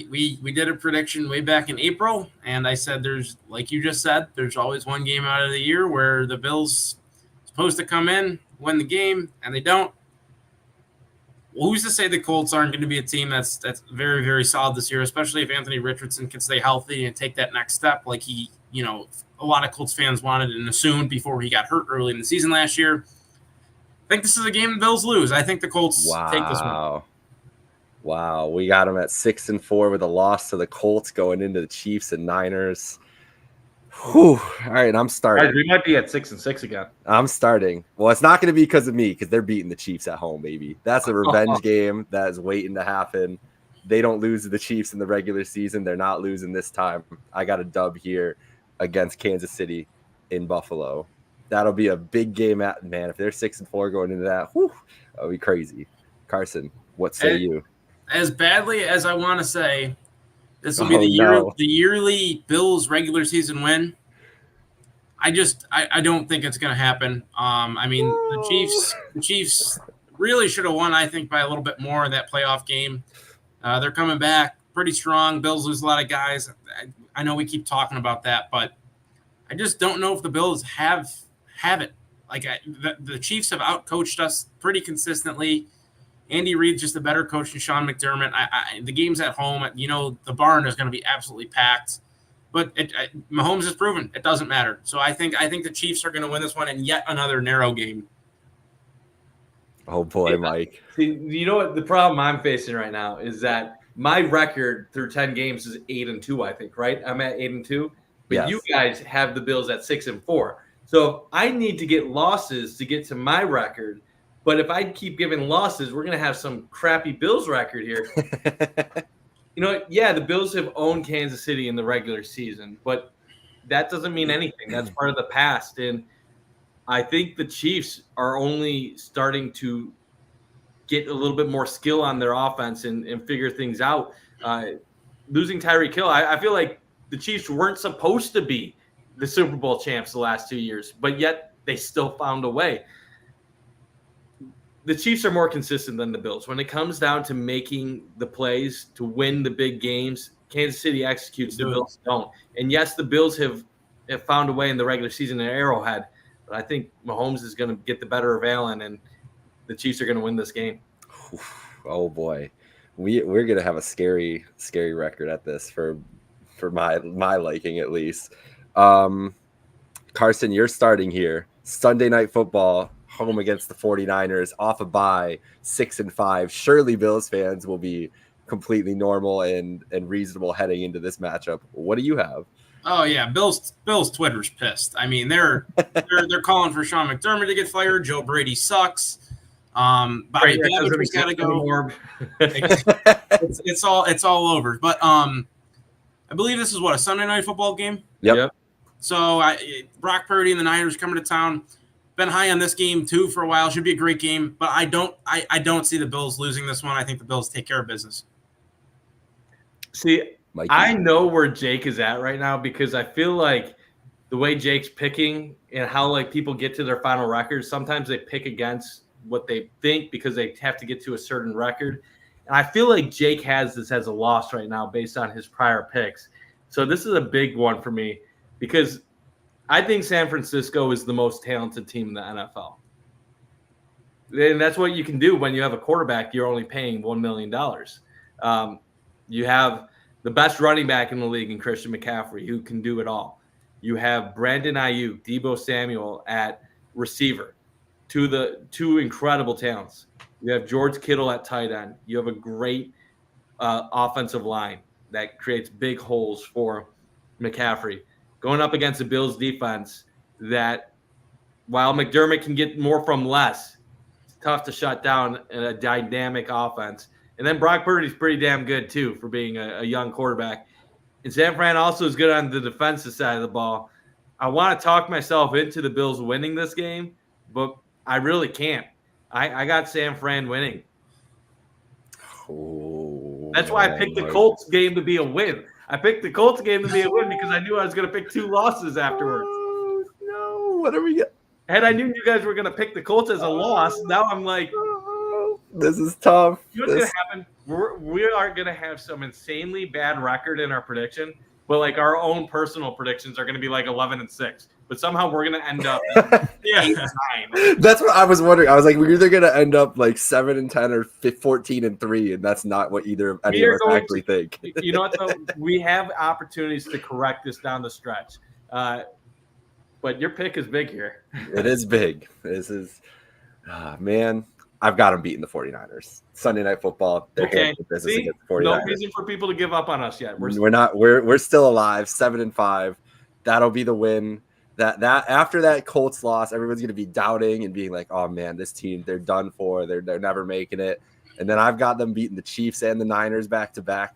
We did a prediction way back in April, and I said there's, like you just said, there's always one game out of the year where the Bills supposed to come in, win the game, and they don't. Well, who's to say the Colts aren't going to be a team that's very, very solid this year, especially if Anthony Richardson can stay healthy and take that next step like he, a lot of Colts fans wanted and assumed before he got hurt early in the season last year. I think this is a game the Bills lose. I think the Colts take this one. Wow. We got them at 6-4 with a loss to the Colts going into the Chiefs and Niners. Whew. All right, I'm starting. Guys, we might be at 6-6 again. I'm starting. Well, it's not going to be because of me, because they're beating the Chiefs at home, baby. That's a revenge game that is waiting to happen. They don't lose to the Chiefs in the regular season. They're not losing this time. I got a dub here against Kansas City in Buffalo. That'll be a big game. Man, if they're 6-4 going into that, whew, that'll be crazy. Carson, what say you? As badly as I want to say, this will be the yearly Bills regular season win. I don't think it's going to happen. I mean, the Chiefs really should have won, I think, by a little bit more in that playoff game. They're coming back pretty strong. Bills lose a lot of guys. I know we keep talking about that, but I just don't know if the Bills have it. Like the Chiefs have outcoached us pretty consistently. Andy Reid's just a better coach than Sean McDermott. The game's at home. The barn is going to be absolutely packed. But Mahomes has proven it doesn't matter. So I think the Chiefs are going to win this one in yet another narrow game. Oh boy, Mike. See, you know what the problem I'm facing right now is that my record through 10 games is 8-2, I think, right? I'm at 8-2. But yes. You guys have the Bills at 6-4. So I need to get losses to get to my record. But if I keep giving losses, we're going to have some crappy Bills record here. The Bills have owned Kansas City in the regular season, but that doesn't mean anything. That's part of the past. And I think the Chiefs are only starting to get a little bit more skill on their offense and figure things out. Losing Tyreek Hill, I feel like the Chiefs weren't supposed to be the Super Bowl champs the last 2 years, but yet they still found a way. The Chiefs are more consistent than the Bills. When it comes down to making the plays to win the big games, Kansas City executes, the Bills don't. And yes, the Bills have found a way in the regular season at Arrowhead, but I think Mahomes is going to get the better of Allen, and the Chiefs are going to win this game. Oh boy, we're going to have a scary record at this for my liking at least. Carson, you're starting here. Sunday Night Football. Home against the 49ers, off a bye, 6-5. Surely Bills fans will be completely normal and reasonable heading into this matchup. What do you have? Oh yeah, Bills Twitter's pissed. I mean, they're calling for Sean McDermott to get fired. Joe Brady sucks. Bobby Babbitt's got to go. It's all over. But I believe this is a Sunday Night Football game. Yep. So Brock Purdy and the Niners coming to town. Been high on this game too for a while. Should be a great game, but I don't see the Bills losing this one. I think the Bills take care of business. See, Mikey. I know where Jake is at right now because I feel like the way Jake's picking and how like people get to their final records, sometimes they pick against what they think because they have to get to a certain record. And I feel like Jake has this as a loss right now based on his prior picks. So this is a big one for me because I think San Francisco is the most talented team in the NFL. And that's what you can do when you have a quarterback you're only paying $1 million. You have the best running back in the league in Christian McCaffrey, who can do it all. You have Brandon Ayuk, Deebo Samuel at receiver, two incredible talents. You have George Kittle at tight end. You have a great offensive line that creates big holes for McCaffrey. Going up against the Bills defense that while McDermott can get more from less, it's tough to shut down in a dynamic offense. And then Brock Purdy's pretty damn good too for being a young quarterback. And San Fran also is good on the defensive side of the ball. I want to talk myself into the Bills winning this game, but I really can't. I got San Fran winning. Oh, that's why I picked the Colts game to be a win. I picked the Colts game to be a win because I knew I was going to pick 2 losses afterwards. Oh, no. What are we getting? And I knew you guys were going to pick the Colts as a loss. Now I'm like, this is tough. You know what's going to happen? We are going to have some insanely bad record in our prediction, but like our own personal predictions are going to be like 11-6. But somehow we're going to end up 8-9. That's what I was wondering. I was like, we're either going to end up like 7-10 or 14-3, and that's not what any of us actually think. You know what, though? We have opportunities to correct this down the stretch. But your pick is big here. It is big. This is, man, I've got them beating the 49ers. Sunday Night Football. Okay. See, no reason for people to give up on us yet. We're still alive, 7-5. that'll be the win. That after that Colts loss, everyone's going to be doubting and being like, oh man, this team, they're done for. They're never making it. And then I've got them beating the Chiefs and the Niners back to back.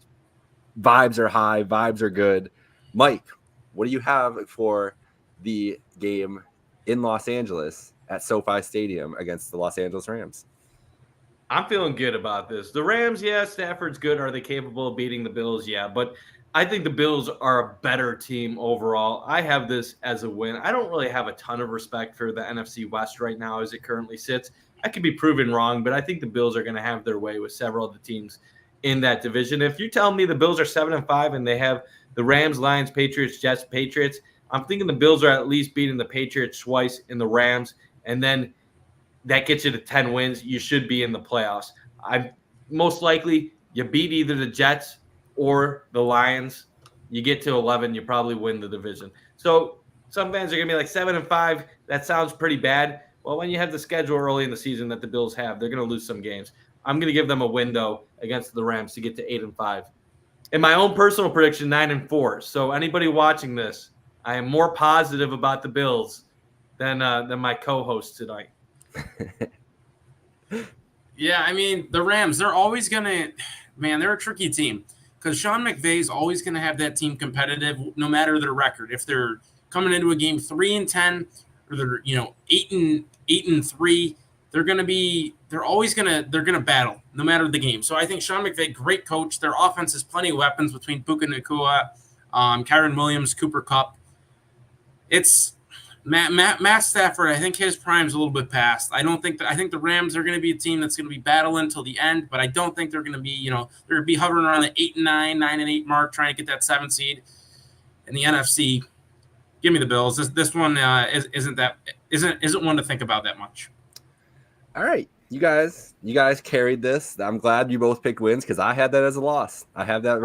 Vibes are high. Vibes are good. Mike, what do you have for the game in Los Angeles at SoFi Stadium against the Los Angeles Rams? I'm feeling good about this. The Rams, yeah, Stafford's good. Are they capable of beating the Bills? Yeah, but I think the Bills are a better team overall. I have this as a win. I don't really have a ton of respect for the NFC West right now as it currently sits. I could be proven wrong, but I think the Bills are going to have their way with several of the teams in that division. If you tell me the Bills are 7-5 and they have the Rams, Lions, Patriots, Jets, Patriots, I'm thinking the Bills are at least beating the Patriots twice in the Rams, and then that gets you to 10 wins. You should be in the playoffs. I'm most likely you beat either the Jets or the Lions. You get to 11, you probably win the division. So some fans are going to be like 7-5. That sounds pretty bad. Well, when you have the schedule early in the season that the Bills have, they're going to lose some games. I'm going to give them a window against the Rams to get to 8-5. In my own personal prediction, 9-4. So anybody watching this, I am more positive about the Bills than my co-host tonight. Yeah, I mean, the Rams, they're always going to – man, they're a tricky team because Sean McVay's always going to have that team competitive no matter their record. If they're coming into a game 3-10 or they're, 8-3, they're going to battle no matter the game. So I think Sean McVay, great coach. Their offense has plenty of weapons between Puka Nacua, Kyron Williams, Cooper Kupp. It's Matt Stafford. I think his prime's a little bit past. I think the Rams are going to be a team that's going to be battling until the end, but I don't think they're going to be, they're going to be hovering around the 8-9, 9-8 mark, trying to get that 7 seed in the NFC. Give me the Bills. This one isn't one to think about that much. All right, you guys carried this. I'm glad you both picked wins because I had that as a loss. I have that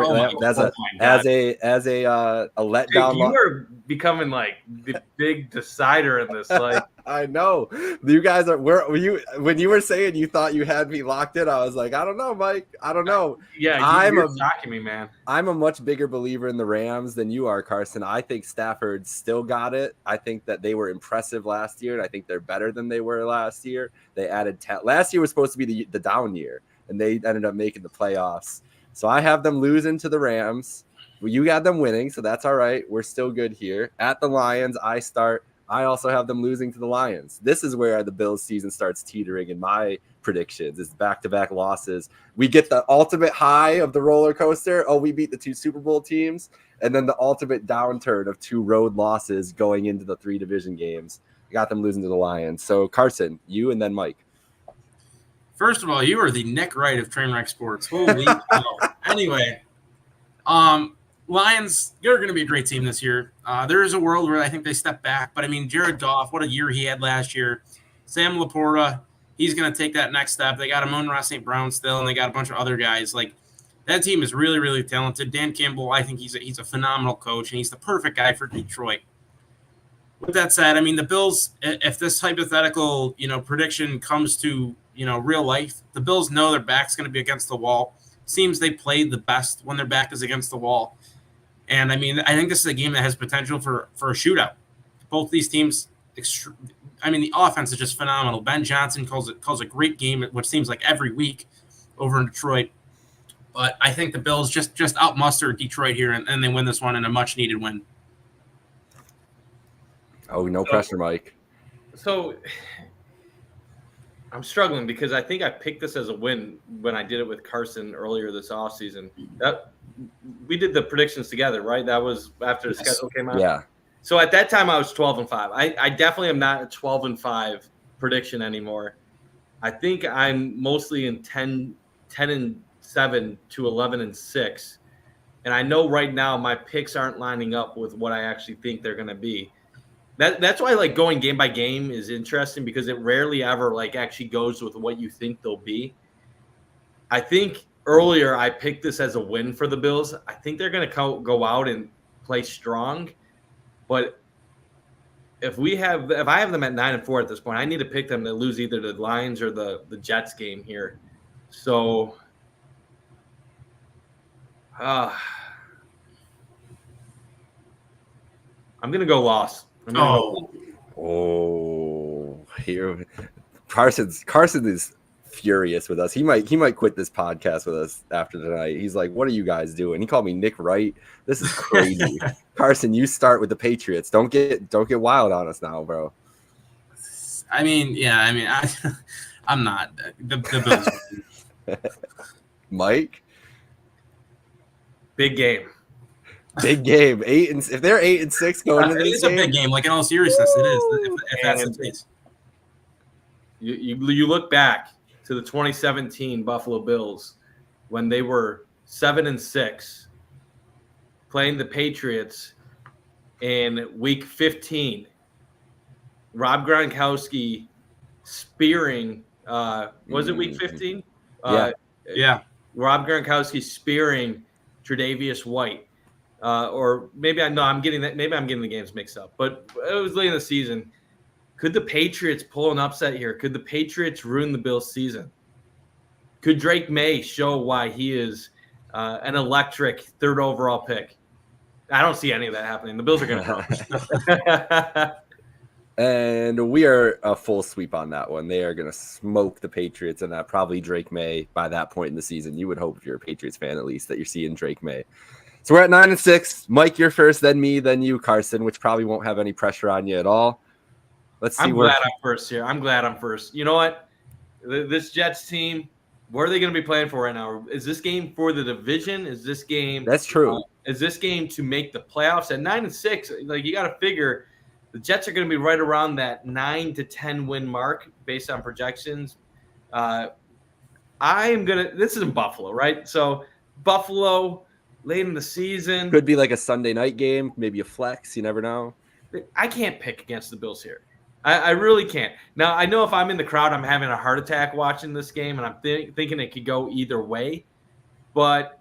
as a letdown. Dude, you are becoming like the big decider in this. Like I know you guys are. When you were saying you thought you had me locked in, I was like, I don't know, Mike. I don't know. Yeah, you're shocking me, man. I'm a much bigger believer in the Rams than you are, Carson. I think Stafford still got it. I think that they were impressive last year, and I think they're better than they were last year. They added last year was supposed to be the down year, and they ended up making the playoffs. So I have them losing to the Rams. Well, you got them winning, so that's all right. We're still good here. At the Lions, I also have them losing to the Lions. This is where the Bills season starts teetering in my predictions. Is back-to-back losses. We get the ultimate high of the roller coaster. Oh, we beat the 2 Super Bowl teams. And then the ultimate downturn of 2 road losses going into the 3 division games. I got them losing to the Lions. So, Carson, you and then Mike. First of all, you are the Nick Wright of Trainwreck Sports. Holy cow. Anyway, Lions, they're going to be a great team this year. There is a world where I think they step back. But, I mean, Jared Goff, what a year he had last year. Sam Laporta, he's going to take that next step. They got Amon-Ra St. Brown still, and they got a bunch of other guys. Like, that team is really, really talented. Dan Campbell, I think he's a phenomenal coach, and he's the perfect guy for Detroit. With that said, I mean, the Bills, if this hypothetical, prediction comes to, real life, the Bills know their back's going to be against the wall. Seems they played the best when their back is against the wall. And, I mean, I think this is a game that has potential for a shootout. Both these teams, the offense is just phenomenal. Ben Johnson calls a great game, which seems like every week over in Detroit. But I think the Bills just outmuster Detroit here, and they win this one in a much-needed win. Oh, no pressure, Mike. So I'm struggling because I think I picked this as a win when I did it with Carson earlier this offseason. We did the predictions together, right? That was after the schedule came out? Yeah. So at that time, I was 12-5. I definitely am not a 12-5 prediction anymore. I think I'm mostly in 10-7 to 11-6. And I know right now my picks aren't lining up with what I actually think they're going to be. That's why like going game by game is interesting because it rarely ever like actually goes with what you think they'll be. I think earlier I picked this as a win for the Bills. I think they're going to go out and play strong, but if I have them at 9-4 at this point, I need to pick them to lose either the Lions or the Jets game here. So, I'm gonna go loss. Here, Carson is furious with us. He might quit this podcast with us after tonight. He's like, "What are you guys doing?" He called me Nick Wright. This is crazy. Carson, you start with the Patriots. Don't get wild on us now, bro. I'm not the Bills. Big Mike, game. If they're 8-6 going into this game, it's a big game. Like in all seriousness, it is. If that's the case. You look back to the 2017 Buffalo Bills when they were 7-6, playing the Patriots in Week 15. Rob Gronkowski spearing. Was it Week 15? Yeah. Rob Gronkowski spearing Tre'Davious White. Or maybe I'm getting the games mixed up. But it was late in the season. Could the Patriots pull an upset here? Could the Patriots ruin the Bills' season? Could Drake May show why he is an electric third overall pick? I don't see any of that happening. The Bills are going to. And we are a full sweep on that one. They are going to smoke the Patriots, and that probably Drake May by that point in the season. You would hope, if you're a Patriots fan, at least, that you're seeing Drake May. So we're at 9-6. Mike, you're first, then me, then you, Carson, which probably won't have any pressure on you at all. Let's see. I'm glad I'm first here. I'm glad I'm first. You know what? This Jets team, what are they going to be playing for right now? Is this game for the division? Is this game? That's true. Is this game to make the playoffs at 9-6? Like, you got to figure the Jets are going to be right around that 9 to 10 win mark based on projections. This is in Buffalo, right? So Buffalo late in the season. Could be like a Sunday night game, maybe a flex. You never know. I can't pick against the Bills here. I really can't. Now, I know if I'm in the crowd, I'm having a heart attack watching this game, and I'm thinking it could go either way. But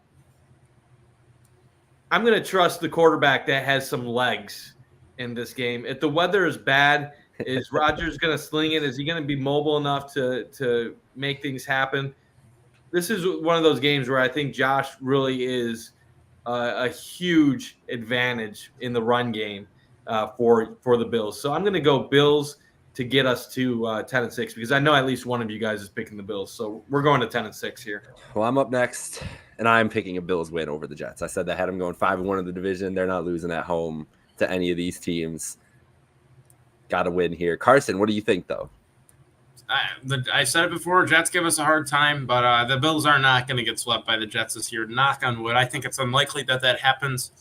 I'm going to trust the quarterback that has some legs in this game. If the weather is bad, is Rodgers going to sling it? Is he going to be mobile enough to make things happen? This is one of those games where I think Josh really is a huge advantage in the run game. For the Bills. So I'm going to go Bills to get us to 10-6 because I know at least one of you guys is picking the Bills. So we're going to 10-6 here. Well, I'm up next, and I'm picking a Bills win over the Jets. I said that I had them going 5-1 in the division. They're not losing at home to any of these teams. Got to win here. Carson, what do you think, though? I said it before. Jets give us a hard time, but the Bills are not going to get swept by the Jets this year. Knock on wood. I think it's unlikely that happens.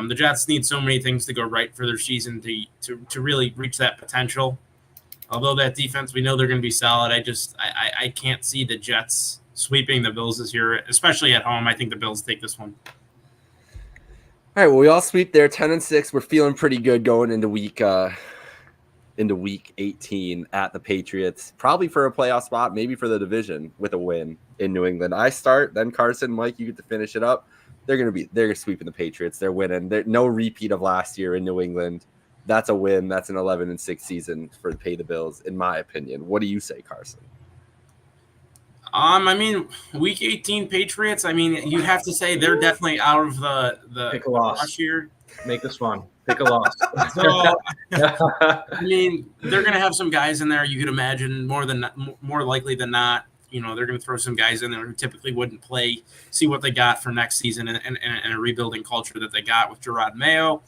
The Jets need so many things to go right for their season to really reach that potential. Although that defense, we know they're going to be solid. I can't see the Jets sweeping the Bills this year, especially at home. I think the Bills take this one. All right, well, we all sweep there, 10-6. We're feeling pretty good going into week 18 at the Patriots, probably for a playoff spot, maybe for the division with a win in New England. I start, then Carson, Mike, you get to finish it up. They're sweeping the Patriots. They're winning. No repeat of last year in New England. That's a win. That's an 11-6 season for Pay the Bills, in my opinion. What do you say, Carson? Week 18 Patriots. You'd have to say they're definitely out of the pick a loss last year. Make this fun. Pick a loss. So, they're going to have some guys in there. You could imagine more likely than not. They're going to throw some guys in there who typically wouldn't play, see what they got for next season and a rebuilding culture that they got with Gerard Mayo.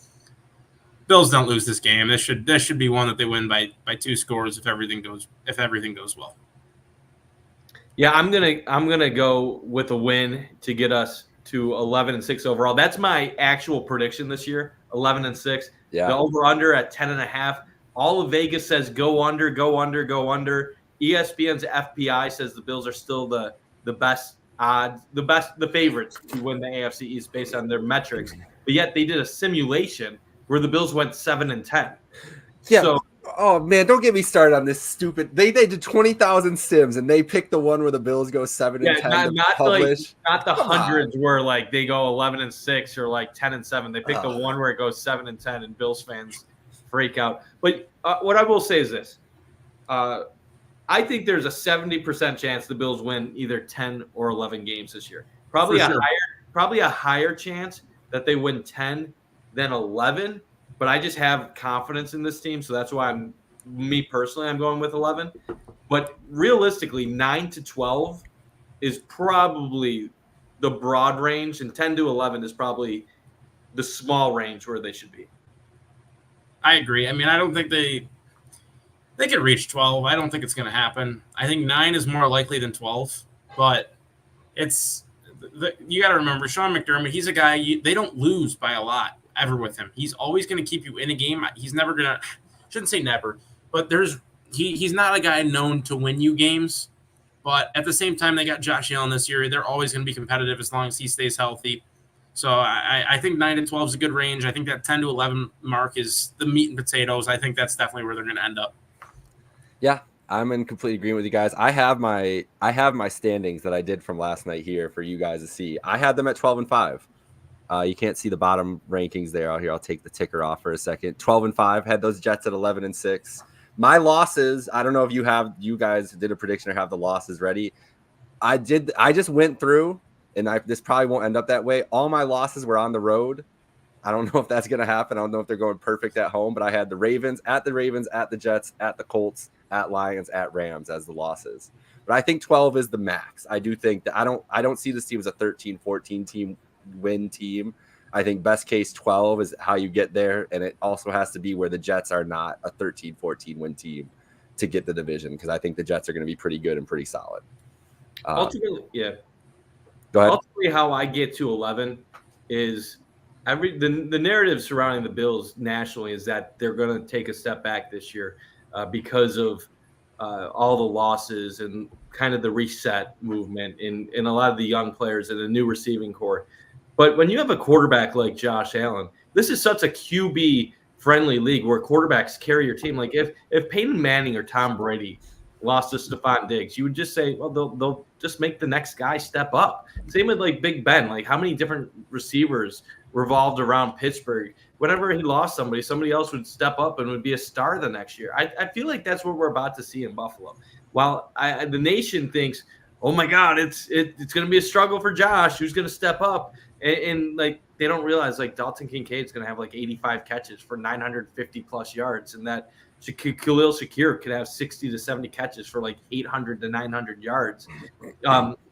Bills don't lose this game. This should be one that they win by 2 scores if everything goes well. Yeah, I'm gonna go with a win to get us to 11-6 overall. That's my actual prediction this year, 11-6. Yeah. The over/under at 10.5. All of Vegas says go under, go under, go under. ESPN's FPI says the Bills are still the best odds, the favorites to win the AFC East based on their metrics. But yet they did a simulation where the Bills went 7-10. Yeah. So, oh man, don't get me started on this stupid. They did 20,000 sims and they picked the one where the Bills go 7-10. Not the hundreds where like they go 11-6 or like 10-7. They picked the one where it goes 7-10 and Bills fans freak out. But what I will say is this. I think there's a 70% chance the Bills win either 10 or 11 games this year. Probably a higher chance that they win 10 than 11. but I just have confidence in this team, so that's why I'm going with 11. But realistically, 9 to 12 is probably the broad range, and 10 to 11 is probably the small range where they should be. I agree. I mean, I don't think they could reach 12. I don't think it's going to happen. I think 9 is more likely than 12, but you got to remember Sean McDermott. He's a guy they don't lose by a lot ever with him. He's always going to keep you in a game. He's never going to, shouldn't say never, but he's not a guy known to win you games. But at the same time, they got Josh Allen this year. They're always going to be competitive as long as he stays healthy. So I think 9 to 12 is a good range. I think that 10 to 11 mark is the meat and potatoes. I think that's definitely where they're going to end up. Yeah, I'm in complete agreement with you guys. I have my standings that I did from last night here for you guys to see. I had them at 12-5. You can't see the bottom rankings there out here. I'll take the ticker off for a second. 12-5, had those Jets at 11-6. My losses, I don't know if you guys did a prediction or have the losses ready. I just went through, and this probably won't end up that way. All my losses were on the road. I don't know if that's going to happen. I don't know if they're going perfect at home, but I had the Ravens, at the Jets, at the Colts, at Lions, at Rams as the losses. But I think 12 is the max. I do think that I don't see this team as a 13-14 team win team. I think best case 12 is how you get there, and it also has to be where the Jets are not a 13-14 win team to get the division, because I think the Jets are going to be pretty good and pretty solid. Ultimately, yeah. Go ahead. Ultimately, how I get to 11 is the narrative surrounding the Bills nationally is that they're going to take a step back this year because of all the losses and kind of the reset movement in a lot of the young players and the new receiving core. But when you have a quarterback like Josh Allen, this is such a QB-friendly league where quarterbacks carry your team. Like if Peyton Manning or Tom Brady lost to Stephon Diggs, you would just say, well, they'll just make the next guy step up. Same with like Big Ben. Like how many different receivers revolved around Pittsburgh? Whenever he lost somebody else would step up and would be a star the next year. I feel like that's what we're about to see in Buffalo. While the nation thinks, oh my God, it's going to be a struggle for Josh. Who's going to step up? And like they don't realize like Dalton Kincaid's going to have like 85 catches for 950 plus yards, and that Khalil Shakir could have 60 to 70 catches for like 800 to 900 yards.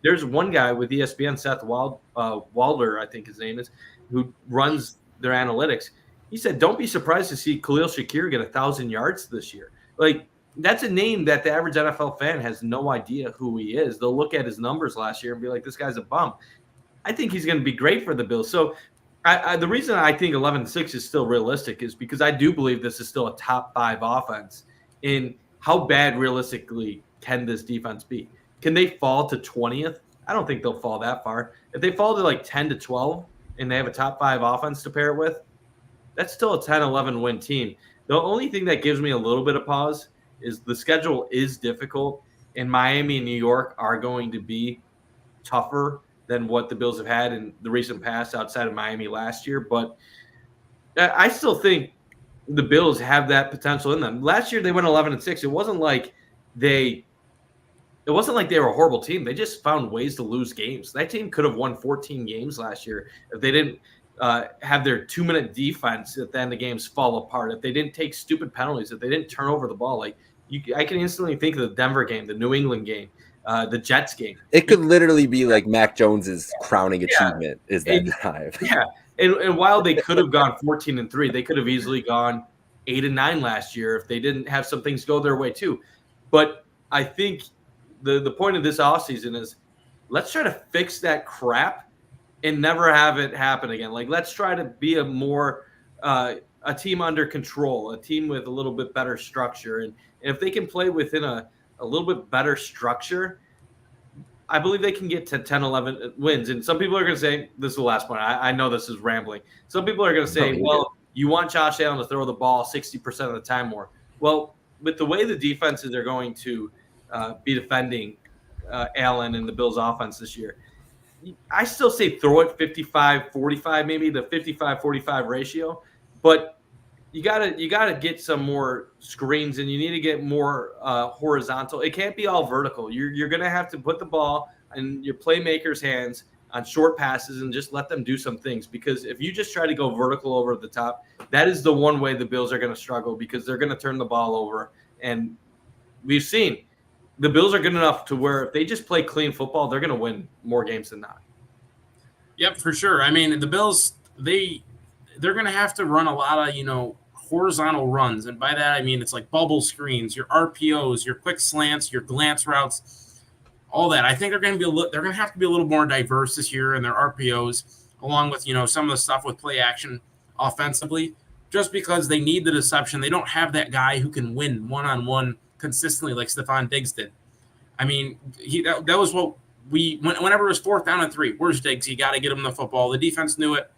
There's one guy with ESPN, Seth Walder, I think his name is, who runs their analytics. He said, don't be surprised to see Khalil Shakir get 1,000 yards this year. Like that's a name that the average NFL fan has no idea who he is. They'll look at his numbers last year and be like, this guy's a bum. I think he's going to be great for the Bills. So the reason I think 11-6 is still realistic is because I do believe this is still a top 5 offense. In how bad realistically can this defense be? Can they fall to 20th? I don't think they'll fall that far. If they fall to like 10 to 12 and they have a top 5 offense to pair it with, that's still a 10-11 win team. The only thing that gives me a little bit of pause is the schedule is difficult, and Miami and New York are going to be tougher than what the Bills have had in the recent past outside of Miami last year. But I still think the Bills have that potential in them. Last year they went 11-6. It wasn't like they were a horrible team. They just found ways to lose games. That team could have won 14 games last year if they didn't have their 2-minute defense at the end of games fall apart, if they didn't take stupid penalties, if they didn't turn over the ball. Like I can instantly think of the Denver game, the New England game, the Jets game. It could literally be like Mac Jones's crowning achievement is that drive. Yeah. And while they could have gone 14-3, they could have easily gone 8-9 last year if they didn't have some things go their way too. But I think the point of this offseason is let's try to fix that crap and never have it happen again. Like let's try to be a more a team under control, a team with a little bit better structure. And if they can play within a little bit better structure, I believe they can get to 10-11 wins. And some people are going to say, this is the last point. I know this is rambling. Some people are going to say, well, you want Josh Allen to throw the ball 60% of the time more. Well, with the way the defenses are going to be defending Allen and the Bills offense this year, I still say throw it 55-45, maybe the 55-45 ratio. But you gotta get some more screens, and you need to get more horizontal. It can't be all vertical. You're gonna have to put the ball in your playmakers' hands on short passes and just let them do some things. Because if you just try to go vertical over the top, that is the one way the Bills are going to struggle, because they're going to turn the ball over. And we've seen the Bills are good enough to where if they just play clean football, they're going to win more games than not. Yep, for sure. I mean, the Bills, they're going to have to run a lot of, horizontal runs. And by that, I mean, it's like bubble screens, your RPOs, your quick slants, your glance routes, all that. I think they're going to have to be a little more diverse this year in their RPOs, along with, some of the stuff with play action offensively, just because they need the deception. They don't have that guy who can win one-on-one consistently like Stephon Diggs did. I mean, that was what whenever it was 4th down and 3, where's Diggs? You got to get him the football. The defense knew it,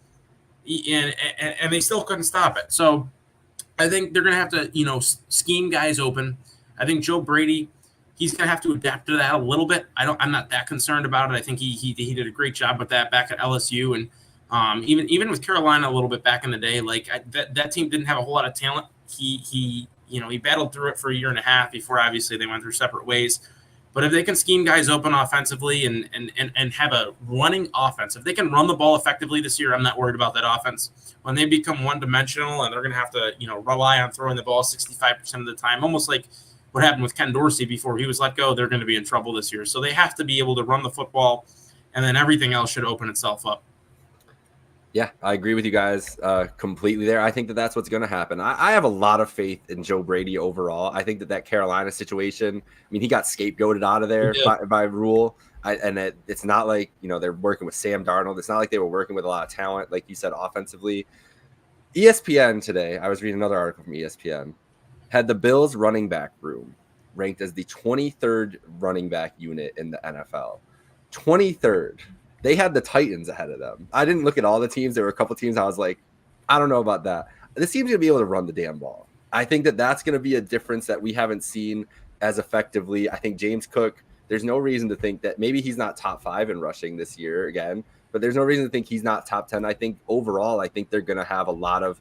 and they still couldn't stop it. So I think they're going to have to, scheme guys open. I think Joe Brady, he's going to have to adapt to that a little bit. I'm not that concerned about it. I think he did a great job with that back at LSU, and even with Carolina a little bit back in the day. Like that team didn't have a whole lot of talent. He battled through it for a year and a half before obviously they went their separate ways. But if they can scheme guys open offensively and have a running offense, if they can run the ball effectively this year, I'm not worried about that offense. When they become one-dimensional and they're going to have to, rely on throwing the ball 65% of the time, almost like what happened with Ken Dorsey before he was let go, they're going to be in trouble this year. So they have to be able to run the football, and then everything else should open itself up. Yeah, I agree with you guys completely there. I think that's what's going to happen. I have a lot of faith in Joe Brady overall. I think that Carolina situation, I mean, he got scapegoated out of there by rule. It's not like, they're working with Sam Darnold. It's not like they were working with a lot of talent, like you said, offensively. ESPN today, I was reading another article from ESPN, had the Bills running back room ranked as the 23rd running back unit in the NFL. 23rd. They had the Titans ahead of them. I didn't look at all the teams. There were a couple teams I was like, I don't know about that. This team's going to be able to run the damn ball. I think that's going to be a difference that we haven't seen as effectively. I think James Cook, there's no reason to think that maybe he's not top 5 in rushing this year again, but there's no reason to think he's not top 10. I think overall, I think they're going to have a lot of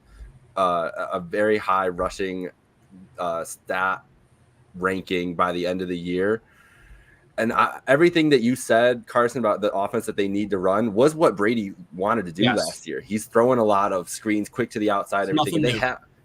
a very high rushing stat ranking by the end of the year. And everything that you said, Carson, about the offense that they need to run was what Brady wanted to do last year. He's throwing a lot of screens quick to the outside and everything.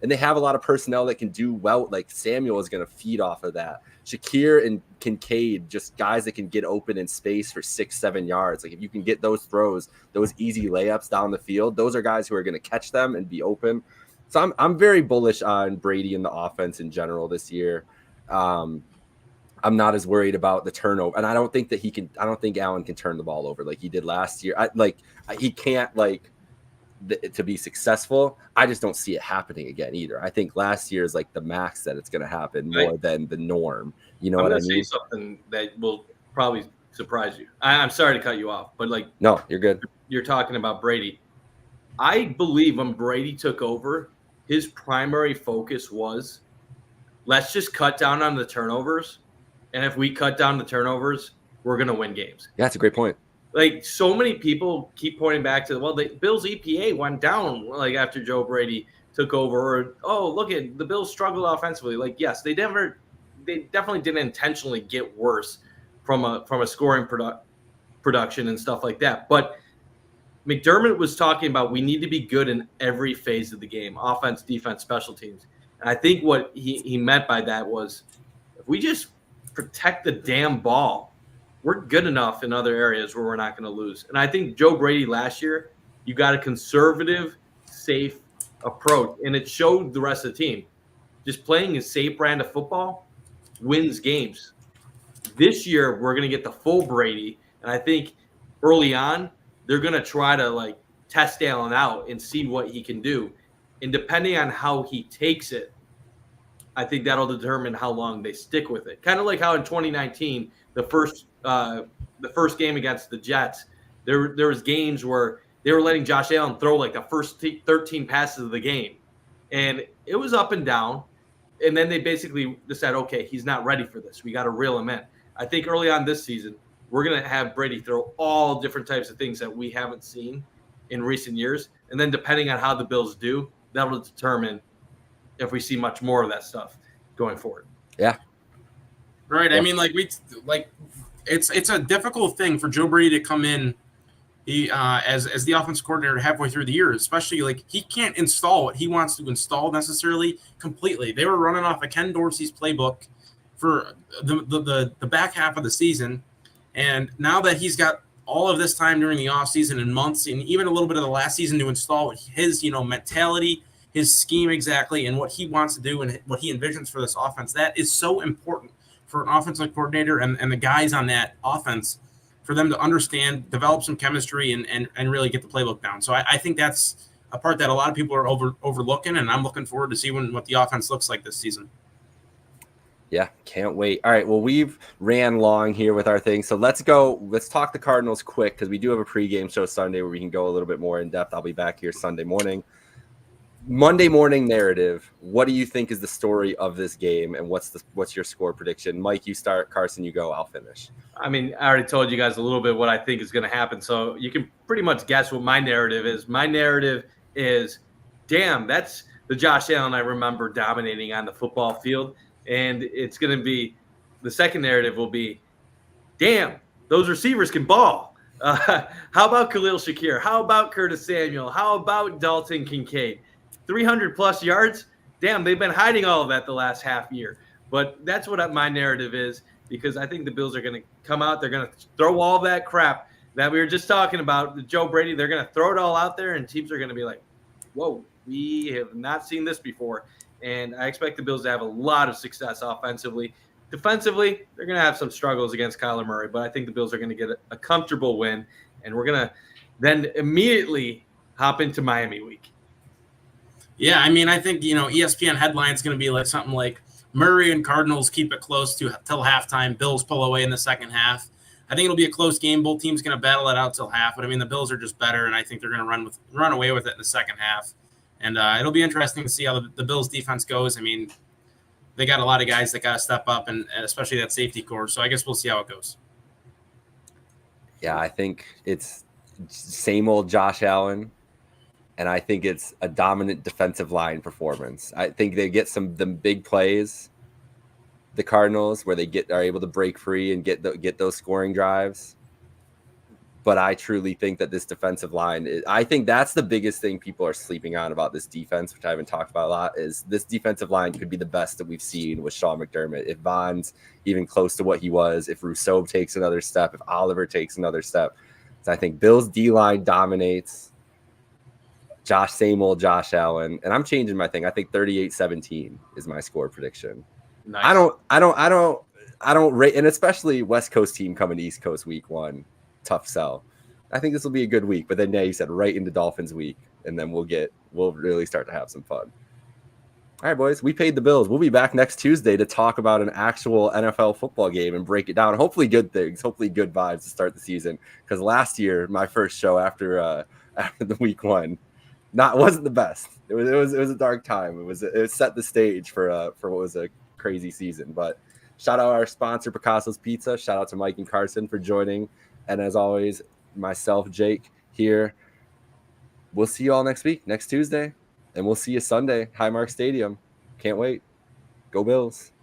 And they have a lot of personnel that can do well. Like Samuel is going to feed off of that. Shakir and Kincaid, just guys that can get open in space for 6-7 yards. Like if you can get those throws, those easy layups down the field, those are guys who are going to catch them and be open. So I'm very bullish on Brady and the offense in general this year. I'm not as worried about the turnover, and I don't think that I don't think Allen can turn the ball over like he did last year. He can't to be successful. I just don't see it happening again either. I think last year is like the max that it's going to happen more than the norm. You know what I mean? I'm going to say something that will probably surprise you. I'm sorry to cut you off, but no, you're good. You're talking about Brady. I believe when Brady took over, his primary focus was, let's just cut down on the turnovers. And if we cut down the turnovers, we're going to win games. Yeah, that's a great point. So many people keep pointing back to, the Bills EPA went down after Joe Brady took over. Or, look at the Bills struggled offensively. Yes, they definitely didn't intentionally get worse from a scoring production and stuff like that. But McDermott was talking about we need to be good in every phase of the game, offense, defense, special teams. And I think what he meant by that was, if we just protect the damn ball, we're good enough in other areas where we're not going to lose. And I think Joe Brady last year, you got a conservative, safe approach, and it showed the rest of the team. Just playing a safe brand of football wins games. This year, we're going to get the full Brady, and I think early on, they're going to try to test Allen out and see what he can do. And depending on how he takes it, I think that'll determine how long they stick with it. Kind of like how in 2019, the first game against the Jets, there was games where they were letting Josh Allen throw the first 13 passes of the game, and it was up and down. And then they basically decided, okay, he's not ready for this. We got to reel him in. I think early on this season, we're going to have Brady throw all different types of things that we haven't seen in recent years, and then depending on how the Bills do, that'll determine if we see much more of that stuff going forward. Yeah. Right. Yeah. I mean, it's a difficult thing for Joe Brady to come in, as the offensive coordinator halfway through the year, especially like he can't install what he wants to install necessarily completely. They were running off of Ken Dorsey's playbook for the back half of the season, and now that he's got all of this time during the offseason and months and even a little bit of the last season to install his mentality, his scheme exactly, and what he wants to do and what he envisions for this offense, that is so important for an offensive coordinator and the guys on that offense, for them to understand, develop some chemistry, and really get the playbook down. So I think that's a part that a lot of people are overlooking, and I'm looking forward to seeing what the offense looks like this season. Yeah, can't wait. All right, well, we've ran long here with our thing, so let's talk the Cardinals quick, because we do have a pregame show Sunday where we can go a little bit more in depth. I'll be back here Sunday morning. Monday morning narrative, what do you think is the story of this game, and what's your score prediction? Mike, you start. Carson, you go. I'll finish. I mean, I already told you guys a little bit what I think is going to happen, so you can pretty much guess what my narrative is. My narrative is, damn, that's the Josh Allen I remember dominating on the football field, and it's going to be – the second narrative will be, damn, those receivers can ball. How about Khalil Shakir? How about Curtis Samuel? How about Dalton Kincaid? 300-plus yards? Damn, they've been hiding all of that the last half year. But that's what my narrative is, because I think the Bills are going to come out. They're going to throw all that crap that we were just talking about, Joe Brady. They're going to throw it all out there, and teams are going to be like, whoa, we have not seen this before. And I expect the Bills to have a lot of success offensively. Defensively, they're going to have some struggles against Kyler Murray, but I think the Bills are going to get a comfortable win, and we're going to then immediately hop into Miami week. Yeah, I mean, I think, ESPN headline's going to be like something like Murray and Cardinals keep it close till halftime. Bills pull away in the second half. I think it'll be a close game. Both teams going to battle it out till half. But I mean, the Bills are just better, and I think they're going to run away with it in the second half. And it'll be interesting to see how the Bills defense goes. I mean, they got a lot of guys that got to step up, and especially that safety core. So I guess we'll see how it goes. Yeah, I think it's same old Josh Allen. And I think it's a dominant defensive line performance. I think they get the big plays, the Cardinals, where they are able to break free and get those scoring drives. But I truly think that this defensive line I think that's the biggest thing people are sleeping on about this defense, which I haven't talked about a lot, is this defensive line could be the best that we've seen with Sean McDermott. If Vaughn's even close to what he was, if Rousseau takes another step, if Oliver takes another step. So I think Bills D-line dominates. Same old Josh Allen, and I'm changing my thing. I think 38-17 is my score prediction. Nice. I don't rate, and especially West Coast team coming to East Coast week 1, tough sell. I think this will be a good week, but then you said right into Dolphins week, and then we'll really start to have some fun. All right, boys, we paid the bills. We'll be back next Tuesday to talk about an actual NFL football game and break it down. Hopefully good things, hopefully good vibes to start the season, because last year my first show after the week 1. Wasn't the best. It was a dark time. It set the stage for what was a crazy season. But shout out our sponsor, Picassos Pizza. Shout out to Mike and Carson for joining. And as always, myself, Jake, here. We'll see you all next week, next Tuesday. And we'll see you Sunday, Highmark Stadium. Can't wait. Go Bills.